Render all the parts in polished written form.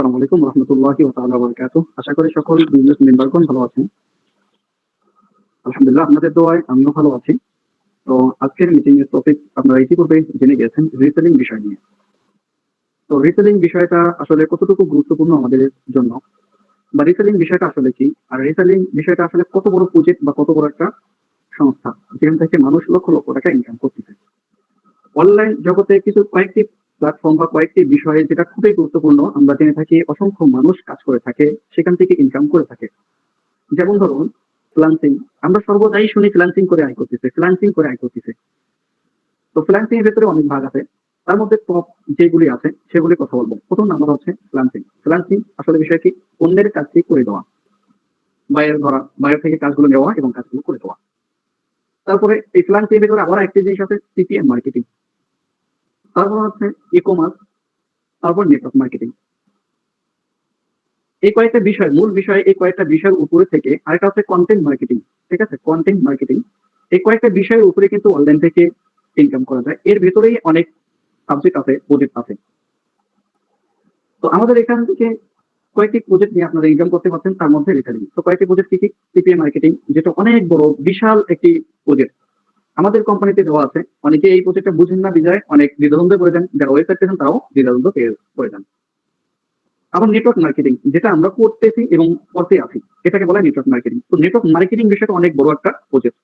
আসসালামু আলাইকুম রহমতুল্লাহি ওয়া তাআলা ওয়া বারাকাতুহু। আশা করি সকল বিজনেস মেম্বারগণ ভালো আছেন। আলহামদুলিল্লাহ আপনাদের দোয়ায় আমিও ভালো আছি। তো আজকের মিটিং এর টপিক আপনারা ইতিপূর্বে জেনে গেছেন রিসেলিং বিষয় নিয়ে। তো রিসেলিং বিষয়টা আসলে কতটুকু গুরুত্বপূর্ণ আমাদের জন্য বা রিসেলিং বিষয়টা আসলে কি? আর রিসেলিং বিষয়টা আসলে কত বড় প্রজেক্ট বা কত বড় একটা সংস্থা যেখান থেকে মানুষ লক্ষ লক্ষ টাকা ইনকাম করতেছে। অনলাইন জগতে কিছু কয়েকটি প্ল্যাটফর্ম বা কয়েকটি বিষয়ে যেটা খুবই গুরুত্বপূর্ণ আমরা জেনে থাকি অসংখ্য মানুষ কাজ করে থাকে, সেখান থেকে ইনকাম করে থাকে। যেমন ধরুন ফ্রিল্যান্সিং, আমরা সর্বদাই শুনি ফ্রিল্যান্সিং করে আয় করতেছে, ফ্রিল্যান্সিং করে আয় করতেছে। তো ফ্রিল্যান্সিং এর ভেতরে অনেক ভাগ আছে। তার মধ্যে টপ যেগুলি আছে সেগুলি কথা বলবো। প্রথম নাম্বার হচ্ছে ফ্রিল্যান্সিং। ফ্রিল্যান্সিং আসলে বিষয় কি? অন্যের কাজটি করে দেওয়া, বাইরের ধরা, বাইরে থেকে কাজগুলো নেওয়া এবং কাজগুলো করে দেওয়া। তারপরে এই ফ্রিল্যান্সিং এর ভেতরে আবার একটা জিনিস আছে সিপিএম মার্কেটিং। তারপর হচ্ছে ই কমার্স, তারপর নেটওয়ার্ক মার্কেটিং। এই কয়েকটা বিষয়, মূল বিষয় এই কয়েকটা বিষয়ের উপরে থেকে আরেকটা হচ্ছে কন্টেন্ট মার্কেটিং। ঠিক আছে, কন্টেন্ট মার্কেটিং। এই কয়েকটা বিষয়ের উপরে কিন্তু অনলাইন থেকে ইনকাম করা যায়। এর ভেতরেই অনেক সাবজেক্ট আছে, প্রজেক্ট আছে। তো আমাদের এখান থেকে কয়েকটি প্রজেক্ট নিয়ে আপনারা ইনকাম করতে পারছেন, তার মধ্যে রিসেলিং। তো কয়েকটি প্রজেক্ট কি কি? সিপিএ মার্কেটিং, যেটা অনেক বড় বিশাল একটি প্রজেক্ট আমাদের কোম্পানিতে দেওয়া আছে। অনেকে এই প্রজেক্টটা বুঝেন না বিজয় অনেক দ্বিধাদ্বন্দ্বে পড়ে যান, যারা ওয়েবসাইট পেয়েছেন তারাও দ্বিধাদ্বন্দ্ব পড়ে যান। আবার নেটওয়ার্ক মার্কেটিং, যেটা আমরা করতেছি এবং করতে আছি, এটাকে বলা হয় নেটওয়ার্ক মার্কেটিং। তো নেটওয়ার্ক মার্কেটিং বিষয়টা অনেক বড় একটা প্রজেক্ট।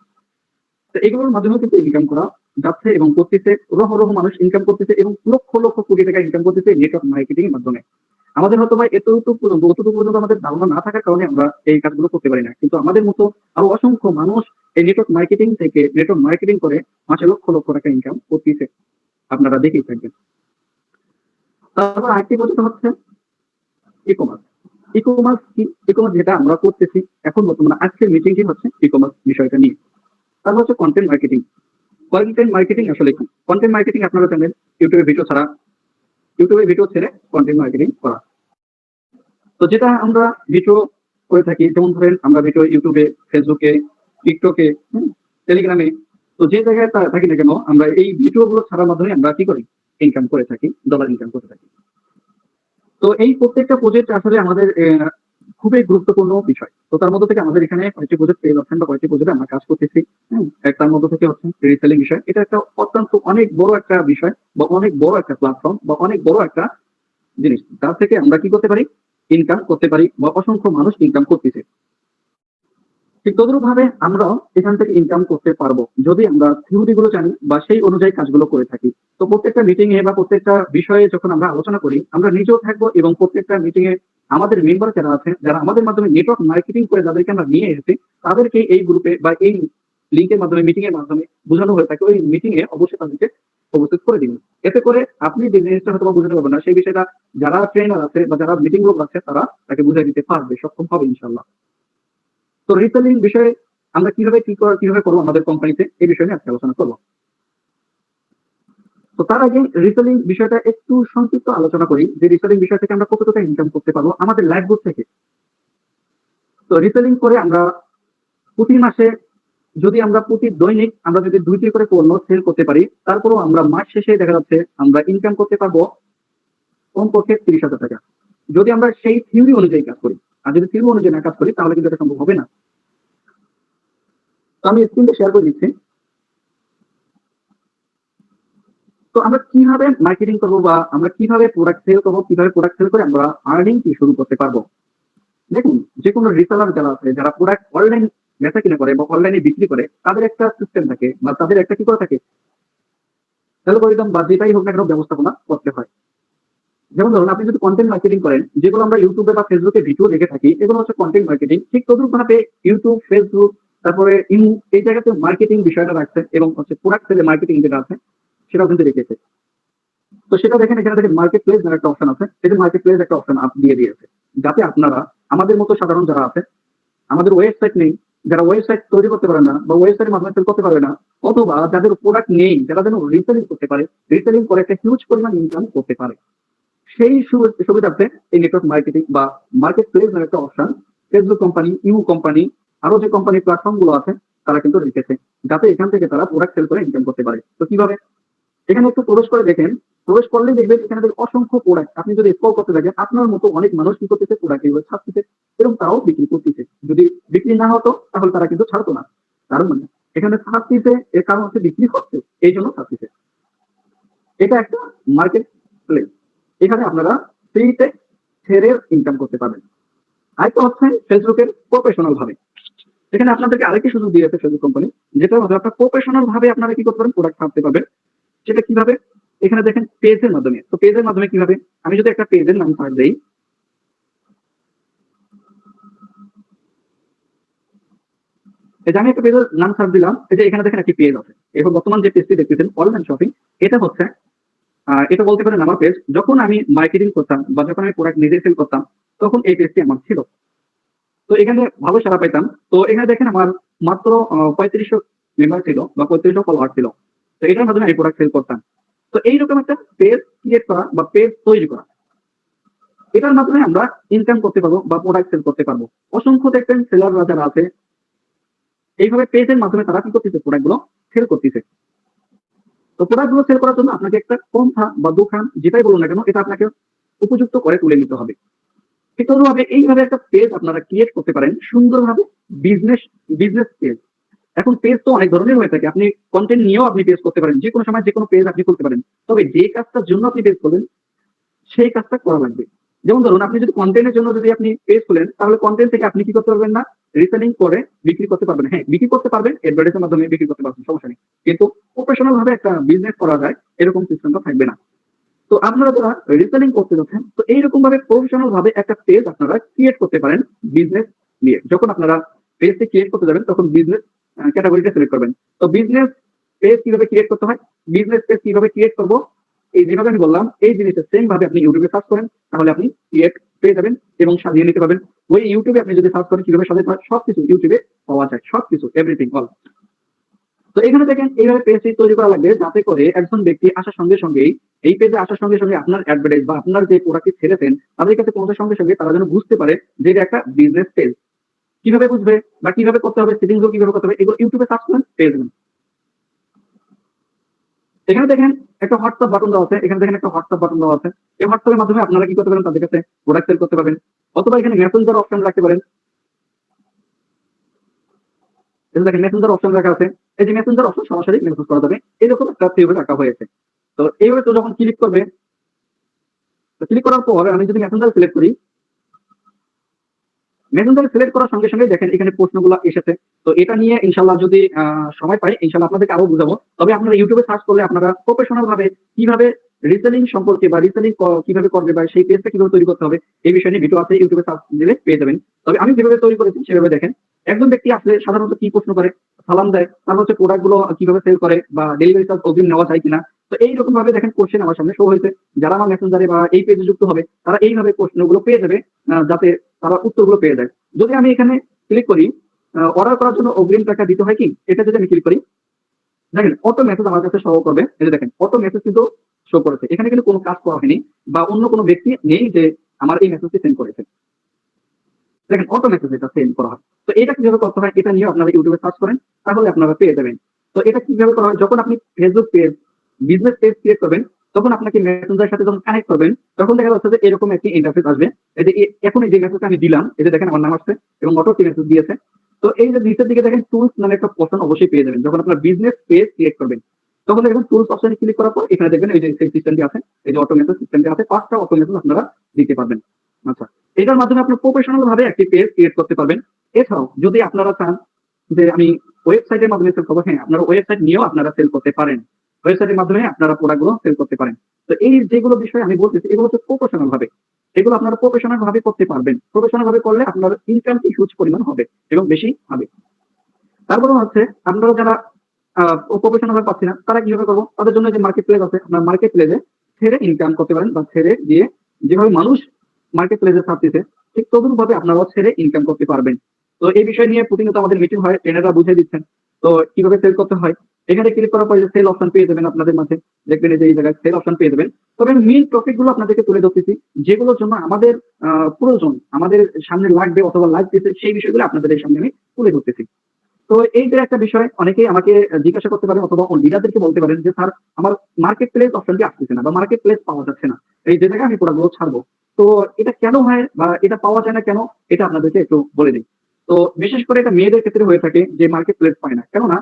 তো এগুলোর মাধ্যমেও কিন্তু ইনকাম করা যাচ্ছে এবং করতেছে, রহ রহ মানুষ ইনকাম করতেছে এবং লক্ষ লক্ষ কোটি টাকা ইনকাম করতেছে নেটওয়ার্ক মার্কেটিং এর মাধ্যমে। আমাদের হয়তো বা অতটুকু পর্যন্ত আমাদের ধারণা না থাকার কারণে আমরা এই কাজগুলো করতে পারি না, কিন্তু আমাদের মতো আরো অসংখ্য মানুষ এই নেটওয়ার্ক মার্কেটিং থেকে নেটওয়ার্ক মার্কেটিং করে মাসে লক্ষ লক্ষ টাকা ইনকাম করতেছে, আপনারা দেখেই থাকবেন। তারপর আরেকটি প্রজেক্ট হচ্ছে ই কমার্স। ই কমার্স কি? ই কমার্স যেটা আমরা করতেছি এখন বর্তমানে, আজকের মিটিংটি হচ্ছে ই কমার্স বিষয়টা নিয়ে। তারপর হচ্ছে কন্টেন্ট মার্কেটিং। কন্টেন্ট মার্কেটিং আসলে কি? কন্টেন্ট মার্কেটিং আপনারা জানেন ইউটিউবে ভিডিও ছাড়া, ইউটিউবে ভিডিও ছেড়ে কন্টেন্ট মার্কেটিং করা। তো যেটা আমরা ভিডিও করে থাকি, যেমন ধরেন আমরা ভিডিও ইউটিউবে, ফেসবুকে, টিকটকে, টেলিগ্রামে, তো যে জায়গায় থাকি না কেন আমরা এই ভিডিওগুলো ছাড়ার মাধ্যমে আমরা কি করি? ইনকাম করে থাকি, ডলার ইনকাম করে থাকি। তো এই প্রত্যেকটা প্রজেক্ট আসলে আমাদের খুবই গুরুত্বপূর্ণ বিষয়। তো তার মধ্যে থেকে আমাদের এখানে কয়েকটি প্রজেক্ট পেয়ে যাচ্ছেন বা কয়েকটি প্রজেক্টে আমরা কাজ করতেছি। তার মধ্যে থেকে হচ্ছে রিসেলিং বিষয়। এটা একটা অত্যন্ত অনেক বড় একটা বিষয় বা অনেক বড় একটা প্ল্যাটফর্ম বা অনেক বড় একটা জিনিস, যার থেকে আমরা কি করতে পারি? ইনকাম করতে পারি বা অসংখ্য মানুষ ইনকাম করতেছে। ঠিক তদ্রুপ ভাবে আমরাও এখান থেকে ইনকাম করতে পারবো যদি আমরা থিওরি গুলো জানি বা সেই অনুযায়ী কাজগুলো করে থাকি। তো প্রত্যেকটা মিটিং এ বা প্রত্যেকটা বিষয়ে যখন আমরা আলোচনা করি, আমরা নিজেও থাকবো এবং প্রত্যেকটা মিটিং এ আমাদের মেম্বার যারা আছে, যারা আমাদের মাধ্যমে নেটওয়ার্ক মার্কেটিং করে যাদেরকে আমরা নিয়ে এসেছি, তাদেরকে এই গ্রুপে বা এই লিঙ্কের মাধ্যমে, মিটিং এর মাধ্যমে বোঝানো হয়ে থাকে। ওই মিটিং এ অবশ্যই তাদেরকে উপস্থিত করে দিন। এতে করে আপনি যে জিনিসটা হয়তো বুঝতে পারবেন না, সেই বিষয়টা যারা ট্রেনার আছে বা যারা মিটিং গ্রুপ আছে তারা তাকে বুঝিয়ে দিতে পারবে, সক্ষম হবে ইনশাল্লাহ। তো রিসেলিং বিষয়ে আমরা কিভাবে করবো আমাদের কোম্পানিতে, এই বিষয়ে নিয়ে আজকে আলোচনা করবো। তো তার আগে রিসেলিং বিষয়টা একটু সংক্ষিপ্ত আলোচনা করি যে রিসেলিং বিষয় থেকে আমরা কত টাকা ইনকাম করতে পারবো আমাদের লাইফ গ্রুপ থেকে। তো রিসেলিং করে আমরা প্রতি মাসে, যদি আমরা প্রতি দৈনিক আমরা যদি 2টি করে পণ্য সেল করতে পারি, তারপরেও আমরা মাস শেষে দেখা যাচ্ছে আমরা ইনকাম করতে পারবো কমপক্ষে 30,000 টাকা, যদি আমরা সেই থিওরি অনুযায়ী কাজ করি। আর যদি থিওরি অনুযায়ী না কাজ করি তাহলে কিন্তু এটা সম্ভব হবে না। তো আমি স্ক্রিনটা শেয়ার করে দিচ্ছি। তো আমরা কিভাবে মার্কেটিং করবো বা আমরা কিভাবে প্রোডাক্ট সেল করবো, কিভাবে প্রোডাক্ট সেল করে আমরা আর্নিং কি শুরু করতে পারবো। দেখুন, যে কোনো রিসেলার যারা আছে, যারা প্রোডাক্ট অনলাইন বেচা কিনা করে বা অনলাইনে বিক্রি করে, তাদের একটা সিস্টেম থাকে বা তাদের একটা কি করে থাকে, অ্যালগরিদম বা যেটাই হোক না কেন ব্যবস্থাপনা করতে হয়। যেমন ধরুন আপনি যদি কন্টেন্ট মার্কেটিং করেন, যেগুলো আমরা ইউটিউবে বা ফেসবুকে ভিডিও দেখে থাকি, এগুলো হচ্ছে কন্টেন্ট মার্কেটিং। ঠিক তদ্রুপ ভাবে ইউটিউব, ফেসবুক, তারপরে এই জায়গাতে মার্কেটিং বিষয়টা রাখছে এবং হচ্ছে প্রোডাক্ট সেলে মার্কেটিং যেটা আছে সেটাও কিন্তু রেখেছে। তো সেটা দেখেন এখানে দেখেন মার্কেট প্লেস একটা অপশন আছে, এই যে মার্কেট প্লেস একটা অপশন দিয়ে দিয়েছে, যাতে আপনারা আমাদের মতো সাধারণ যারা আছে, আমাদের ওয়েবসাইট নেই, যারা ওয়েবসাইট তৈরি করতে পারে না বা ওয়েবসাইটের মাধ্যমে সেল করতে পারে না, অথবা যাদের প্রোডাক্ট নেই, যারা যেন রিসেলিং করতে পারে, রিসেলিং করে একটা হিউজ পরিমাণ ইনকাম করতে পারে, সেই সুবিধার্থে এই নেটওয়ার্ক মার্কেটিং বা মার্কেট প্লেস একটা অপশন ফেসবুক কোম্পানি, ইউ কোম্পানি, আরো যে কোম্পানি প্ল্যাটফর্ম গুলো আছে তারা কিন্তু রেখেছে, যাতে এখান থেকে তারা প্রোডাক্ট সেল করে ইনকাম করতে পারে। তো কিভাবে? এখানে একটু প্রবেশ করে দেখেন, প্রবেশ করলেই দেখবেন এখানে অসংখ্য প্রোডাক্ট। আপনি যদি স্ক্রল করতে থাকেন, আপনার মতো অনেক মানুষ কি করতেছে, প্রোডাক্ট এগুলো ছাড়তেছে এবং তারাও বিক্রি করতেছে। যদি বিক্রি না হতো তাহলে তারা কিন্তু ছাড়তো না। কারণ মানে এখানে ছাড়তেছে, এর কারণ হচ্ছে বিক্রি হচ্ছে, এই জন্য ছাড়তেছে। এটা একটা মার্কেট প্লেস। এখানে আপনারা ফ্রিতে ছেড়ে ইনকাম করতে পারবেন। আরেকটা হচ্ছে ফেসবুকের প্রফেশনাল ভাবে। এখানে আপনাদেরকে আরেকটি সুযোগ দিয়েছে ফেসবুক কোম্পানি, যেটা হচ্ছে আপনার প্রফেশনাল ভাবে আপনারা কি করতে পারেন, প্রোডাক্ট ছাড়তে পারবেন। সেটা কিভাবে? এখানে দেখেন পেজের মাধ্যমে। তো পেজের মাধ্যমে কিভাবে? আমি যদি একটা পেজের নাম সার্চ দেই, এই যে আমি একটা পেজের নাম সার্চ দিলাম, এই যে এখানে দেখেন একটি পেজ আছে। এখন বর্তমান যে পেজটি দেখতেছেন অনলাইন শপিং, এটা হচ্ছে এটা বলতে পারেন আমার পেজ। যখন আমি মার্কেটিং করতাম বা যখন আমি প্রোডাক্ট নিজে সেল করতাম, তখন এই পেজটি আমার ছিল। তো এখানে ভালো সাড়া পাইতাম। তো এখানে দেখেন আমার মাত্র 3500 মেম্বার ছিল বা 3500 ফলোয়ার ছিল। তো এটার মাধ্যমে আমি প্রোডাক্ট সেল করতাম। তো এইরকম একটা পেজ ক্রিয়েট করা বা পেজ তৈরি করা, এটার মাধ্যমে আমরা ইনকাম করতে পারবো বা প্রোডাক্ট সেল করতে পারবো। অসংখ্য দেখবেন সেলাররা যারা আছে, এইভাবে পেজের মাধ্যমে তারা কি করতেছে, প্রোডাক্ট গুলো সেল করতেছে। তো প্রোডাক্ট গুলো সেল করার জন্য আপনাকে একটা পন্থা বা দোকান যেটাই বলুন না কেন, এটা আপনাকে উপযুক্ত করে তুলে নিতে হবে। ঠিক তদ্রুপভাবে এইভাবে একটা পেজ আপনারা ক্রিয়েট করতে পারেন সুন্দরভাবে। Business business page. এখন পেজ তো অনেক ধরনের হয়ে থাকে। আপনি কন্টেন্ট নিয়েও আপনি পেজ করতে পারেন, যে কোনো সময় যে কোনো পেজ আপনি করতে পারেন। তবে যে কাজটার জন্য আপনি পেজ করবেন সেই কাজটা করা লাগবে। যেমন ধরুন আপনি যদি কন্টেন্টের জন্য যদি আপনি পেজ খোলেন, তাহলে কন্টেন্ট থেকে আপনি কি করতে পারবেন না, রিসেলিং করে বিক্রি করতে পারবেন। হ্যাঁ, বিক্রি করতে পারবেন, অ্যাডভার্টাইজের মাধ্যমে বিক্রি করতে পারবেন, সমস্যা নেই। কিন্তু প্রফেশনাল ভাবে একটা বিজনেস করা যায় এরকম সিস্টেমটা থাকবে না। তো আপনারা যারা রিসেলিং করতে যাচ্ছেন, তো এইরকম ভাবে প্রফেশনাল ভাবে একটা পেজ আপনারা ক্রিয়েট করতে পারেন বিজনেস নিয়ে। যখন আপনারা পেজটি ক্রিয়েট করতে যাবেন, তখন বিজনেস ক্যাটাগরিটা সিলেক্ট করবেন। তো বিজনেস পেজ কিভাবে ক্রিয়েট করতে হয়, বিজনেস পেজ কিভাবে ক্রিয়েট করব, এই যেভাবে আমি বললাম এই জিনিসটা সেম ভাবে আপনি ইউটিউবে সার্চ করেন, তাহলে আপনি ক্রিয়েট পেয়ে যাবেন এবং সাজিয়ে নিতে পারবেন। ওই ইউটিউবে আপনি যদি সার্চ করেন কিভাবে সাজাতে হয়, সবকিছু ইউটিউবে পাওয়া যায়, সবকিছু এভরিথিং অল। তো এখানে দেখেন এইভাবে পেজটি তৈরি করা লাগবে, যাতে করে একজন ব্যক্তি আসার সঙ্গে সঙ্গেই, এই পেজে আসার সঙ্গে সঙ্গে আপনার অ্যাডভার্টাইজ বা আপনার যে প্রোডাক্টটি ছেড়েছেন তাদের কাছে পৌঁছার সঙ্গে সঙ্গে তারা যেন বুঝতে পারে যে এটা একটা বিজনেস পেজ। কিভাবে বুঝবে বা কিভাবে করতে হবে, সেটিংস গুলো কিভাবে করতে হবে, এগুলো ইউটিউবে সার্চ করেন পেয়ে যাবেন। এখানে দেখেন একটা হোয়াটসঅ্যাপ বাটন দেওয়া আছে, এখানে দেখেন একটা হোয়াটসঅ্যাপ বাটন দেওয়া আছে। এই হোয়াটসঅ্যাপের মাধ্যমে আপনারা কি করতে পারেন, তাদের কাছে প্রোডাক্ট সেল করতে পারবেন। অথবা এখানে মেসেঞ্জার অপশন রাখতে পারেন। এই দেখেন মেসেঞ্জার অপশন রাখা আছে। এই যে মেসেঞ্জার অপশন সরাসরি মেসেজ করা যাবে, এরকম একটা থিওরি রাখা হয়েছে। তো এইভাবে তো যখন ক্লিক করবে, তো ক্লিক করার পর আমি যদি মেসেঞ্জার সিলেক্ট করি, মেসেঞ্জার সিলেক্ট করার সঙ্গে সঙ্গে দেখেন এখানে প্রশ্নগুলো এসেছে। তো এটা নিয়ে ইনশাল্লাহ যদি সময় পাই ইনশাল্লাহ আপনাদেরকে আরো বুঝাবো। তবে আপনারা ইউটিউবে সার্চ করলে আপনারা প্রফেশনাল ভাবে কিভাবে রিসেলিং সম্পর্কে বা রিসেলিং কিভাবে করবে বা সেই পেজটা কিভাবে তৈরি করতে হবে এই বিষয় নিয়ে ভিডিও আছে, ইউটিউবে সার্চ দিলে পেয়ে যাবেন। তবে আমি যেভাবে তৈরি করেছি সেভাবে দেখেন। একজন ব্যক্তি আসলে সাধারণত কি প্রশ্ন করে, সালাম দেয়, তারপর হচ্ছে প্রোডাক্ট গুলো কিভাবে সেল করে বা ডেলিভারি চার্জ অগ্রিম নেওয়া যায় কিনা। তো এইরকম ভাবে দেখেন কোশ্চেন আমার সামনে শো হয়েছে। যারা আমার মেসেঞ্জারে বা এই পেজে যুক্ত হবে তারা এইভাবে প্রশ্নগুলো পেয়ে যাবে, যাতে তারা উত্তরগুলো পেয়ে যায়। যদি আমি এখানে ক্লিক করি অর্ডার করার জন্য অগ্রিম টাকা দিতে হয় কি, এটা যদি আমি ক্লিক করি, দেখেন অটো মেসেজ আমার কাছে শো করবে। এই যে দেখেন অটো মেসেজ কিন্তু শো করেছে, এখানে কিন্তু কোনো কাজ করা হয়নি বা অন্য কোনো ব্যক্তি নেই যে আমার এই মেসেজটি সেন্ড করেছে। দেখেন অটো মেসেজ এটা সেন্ড করা হয়। তো এটা কিভাবে করতে হয় এটা নিয়ে আপনারা ইউটিউবে সার্চ করেন, তাহলে আপনারা পেয়ে যাবেন। তো এটা কিভাবে করা হয়, যখন আপনি Facebook page business page create করবেন, তখন আপনাকে মেসেঞ্জারের সাথে যখন কানেক্ট করবেন, তখন দেখা যাচ্ছে যে এরকম একটি ইন্টারফেস আসবে। এই যে এখন এই যে মেসেজটা আমি দিলাম, এই যে দেখেন আমার নাম আসছে এবং অটো মেসেজ দিয়েছে। তো এই যে নিচের দিকে দেখেন টুলস নামে একটা অপশন অবশ্যই পেয়ে যাবেন যখন আপনার বিজনেস পেজ ক্রিয়েট করবেন। তখন দেখবেন টুলস অপশনে ক্লিক করার পর এখানে দেখবেন এই যে সিস্টেমটি আছে, এই যে অটো মেসেজ সিস্টেমটি আছে, 5টা অটো মেসেজ আপনারা দিতে পারবেন। আচ্ছা, এটার মাধ্যমে আপনি প্রফেশনাল ভাবে একটি পেজ ক্রিয়েট করতে পারবেন। এছাড়াও যদি আপনারা চান যে আমি ওয়েবসাইটের মাধ্যমে সেল করবো, হ্যাঁ আপনারা ওয়েবসাইট নিয়েও আপনারা সেল করতে পারেন। ওয়েবসাইটের মাধ্যমে আপনারা প্রোডাক্ট গুলো সেল করতে পারেন। তো এই যেগুলো বিষয় আমি বলতেছি এগুলো হচ্ছে প্রফেশনাল ভাবে, এগুলো আপনারা প্রফেশনাল ভাবে করতে পারবেন। প্রফেশনাল ভাবে করলে আপনার ইনকাম হিউজ পরিমাণ হবে এবং বেশি হবে। তারপরে হচ্ছে আপনারা যারা প্রফেশনাল ভাবে পাচ্ছি না তারা কিভাবে করবো, তাদের জন্য যে মার্কেট প্লেস আছে, আপনার মার্কেট প্লেসে ছেড়ে ইনকাম করতে পারেন বা ছেড়ে দিয়ে যেভাবে মানুষ মার্কেট প্লেসে ছাড়তেছে ঠিক তদুরূপ ভাবে আপনারাও ছেড়ে ইনকাম করতে পারবেন। তো এই বিষয় নিয়ে প্রতিনিয়ত আমাদের মিটিং হয়, ট্রেনাররা বুঝিয়ে দিচ্ছেন তো কিভাবে সেল করতে হয়। এখানে ক্লিক করার পরে সেল অপশন পেয়ে যাবেন, আপনাদের মাঝে দেখবেন যে এই জায়গায় সেল অপশন পেয়ে যাবেন। তবে আমি মেইন টপিক গুলো আপনাদেরকে তুলে ধরতেছি, যেগুলোর জন্য আমাদের প্রয়োজন, আমাদের সামনে লাগবে অথবা লাগতেছে, সেই বিষয়গুলো আপনাদের সামনে আমি তুলে ধরতেছি। তো এই যে একটা বিষয় অনেকেই আমাকে জিজ্ঞাসা করতে পারেন অথবা লিডারদেরকে বলতে পারেন যে স্যার আমার মার্কেট প্লেস অপশনটি আসতেছে না বা মার্কেট প্লেস পাওয়া যাচ্ছে না, এই যে জায়গায় আমি প্রোডাক্টগুলো ছাড়বো। তো এটা কেন হয় বা এটা পাওয়া যায় না কেন, এটা আপনাদেরকে একটু বলে দিই। তো বিশেষ করে এটা মেয়েদের ক্ষেত্রে হয়ে থাকে যে মার্কেট প্লেস পায় না, কেননা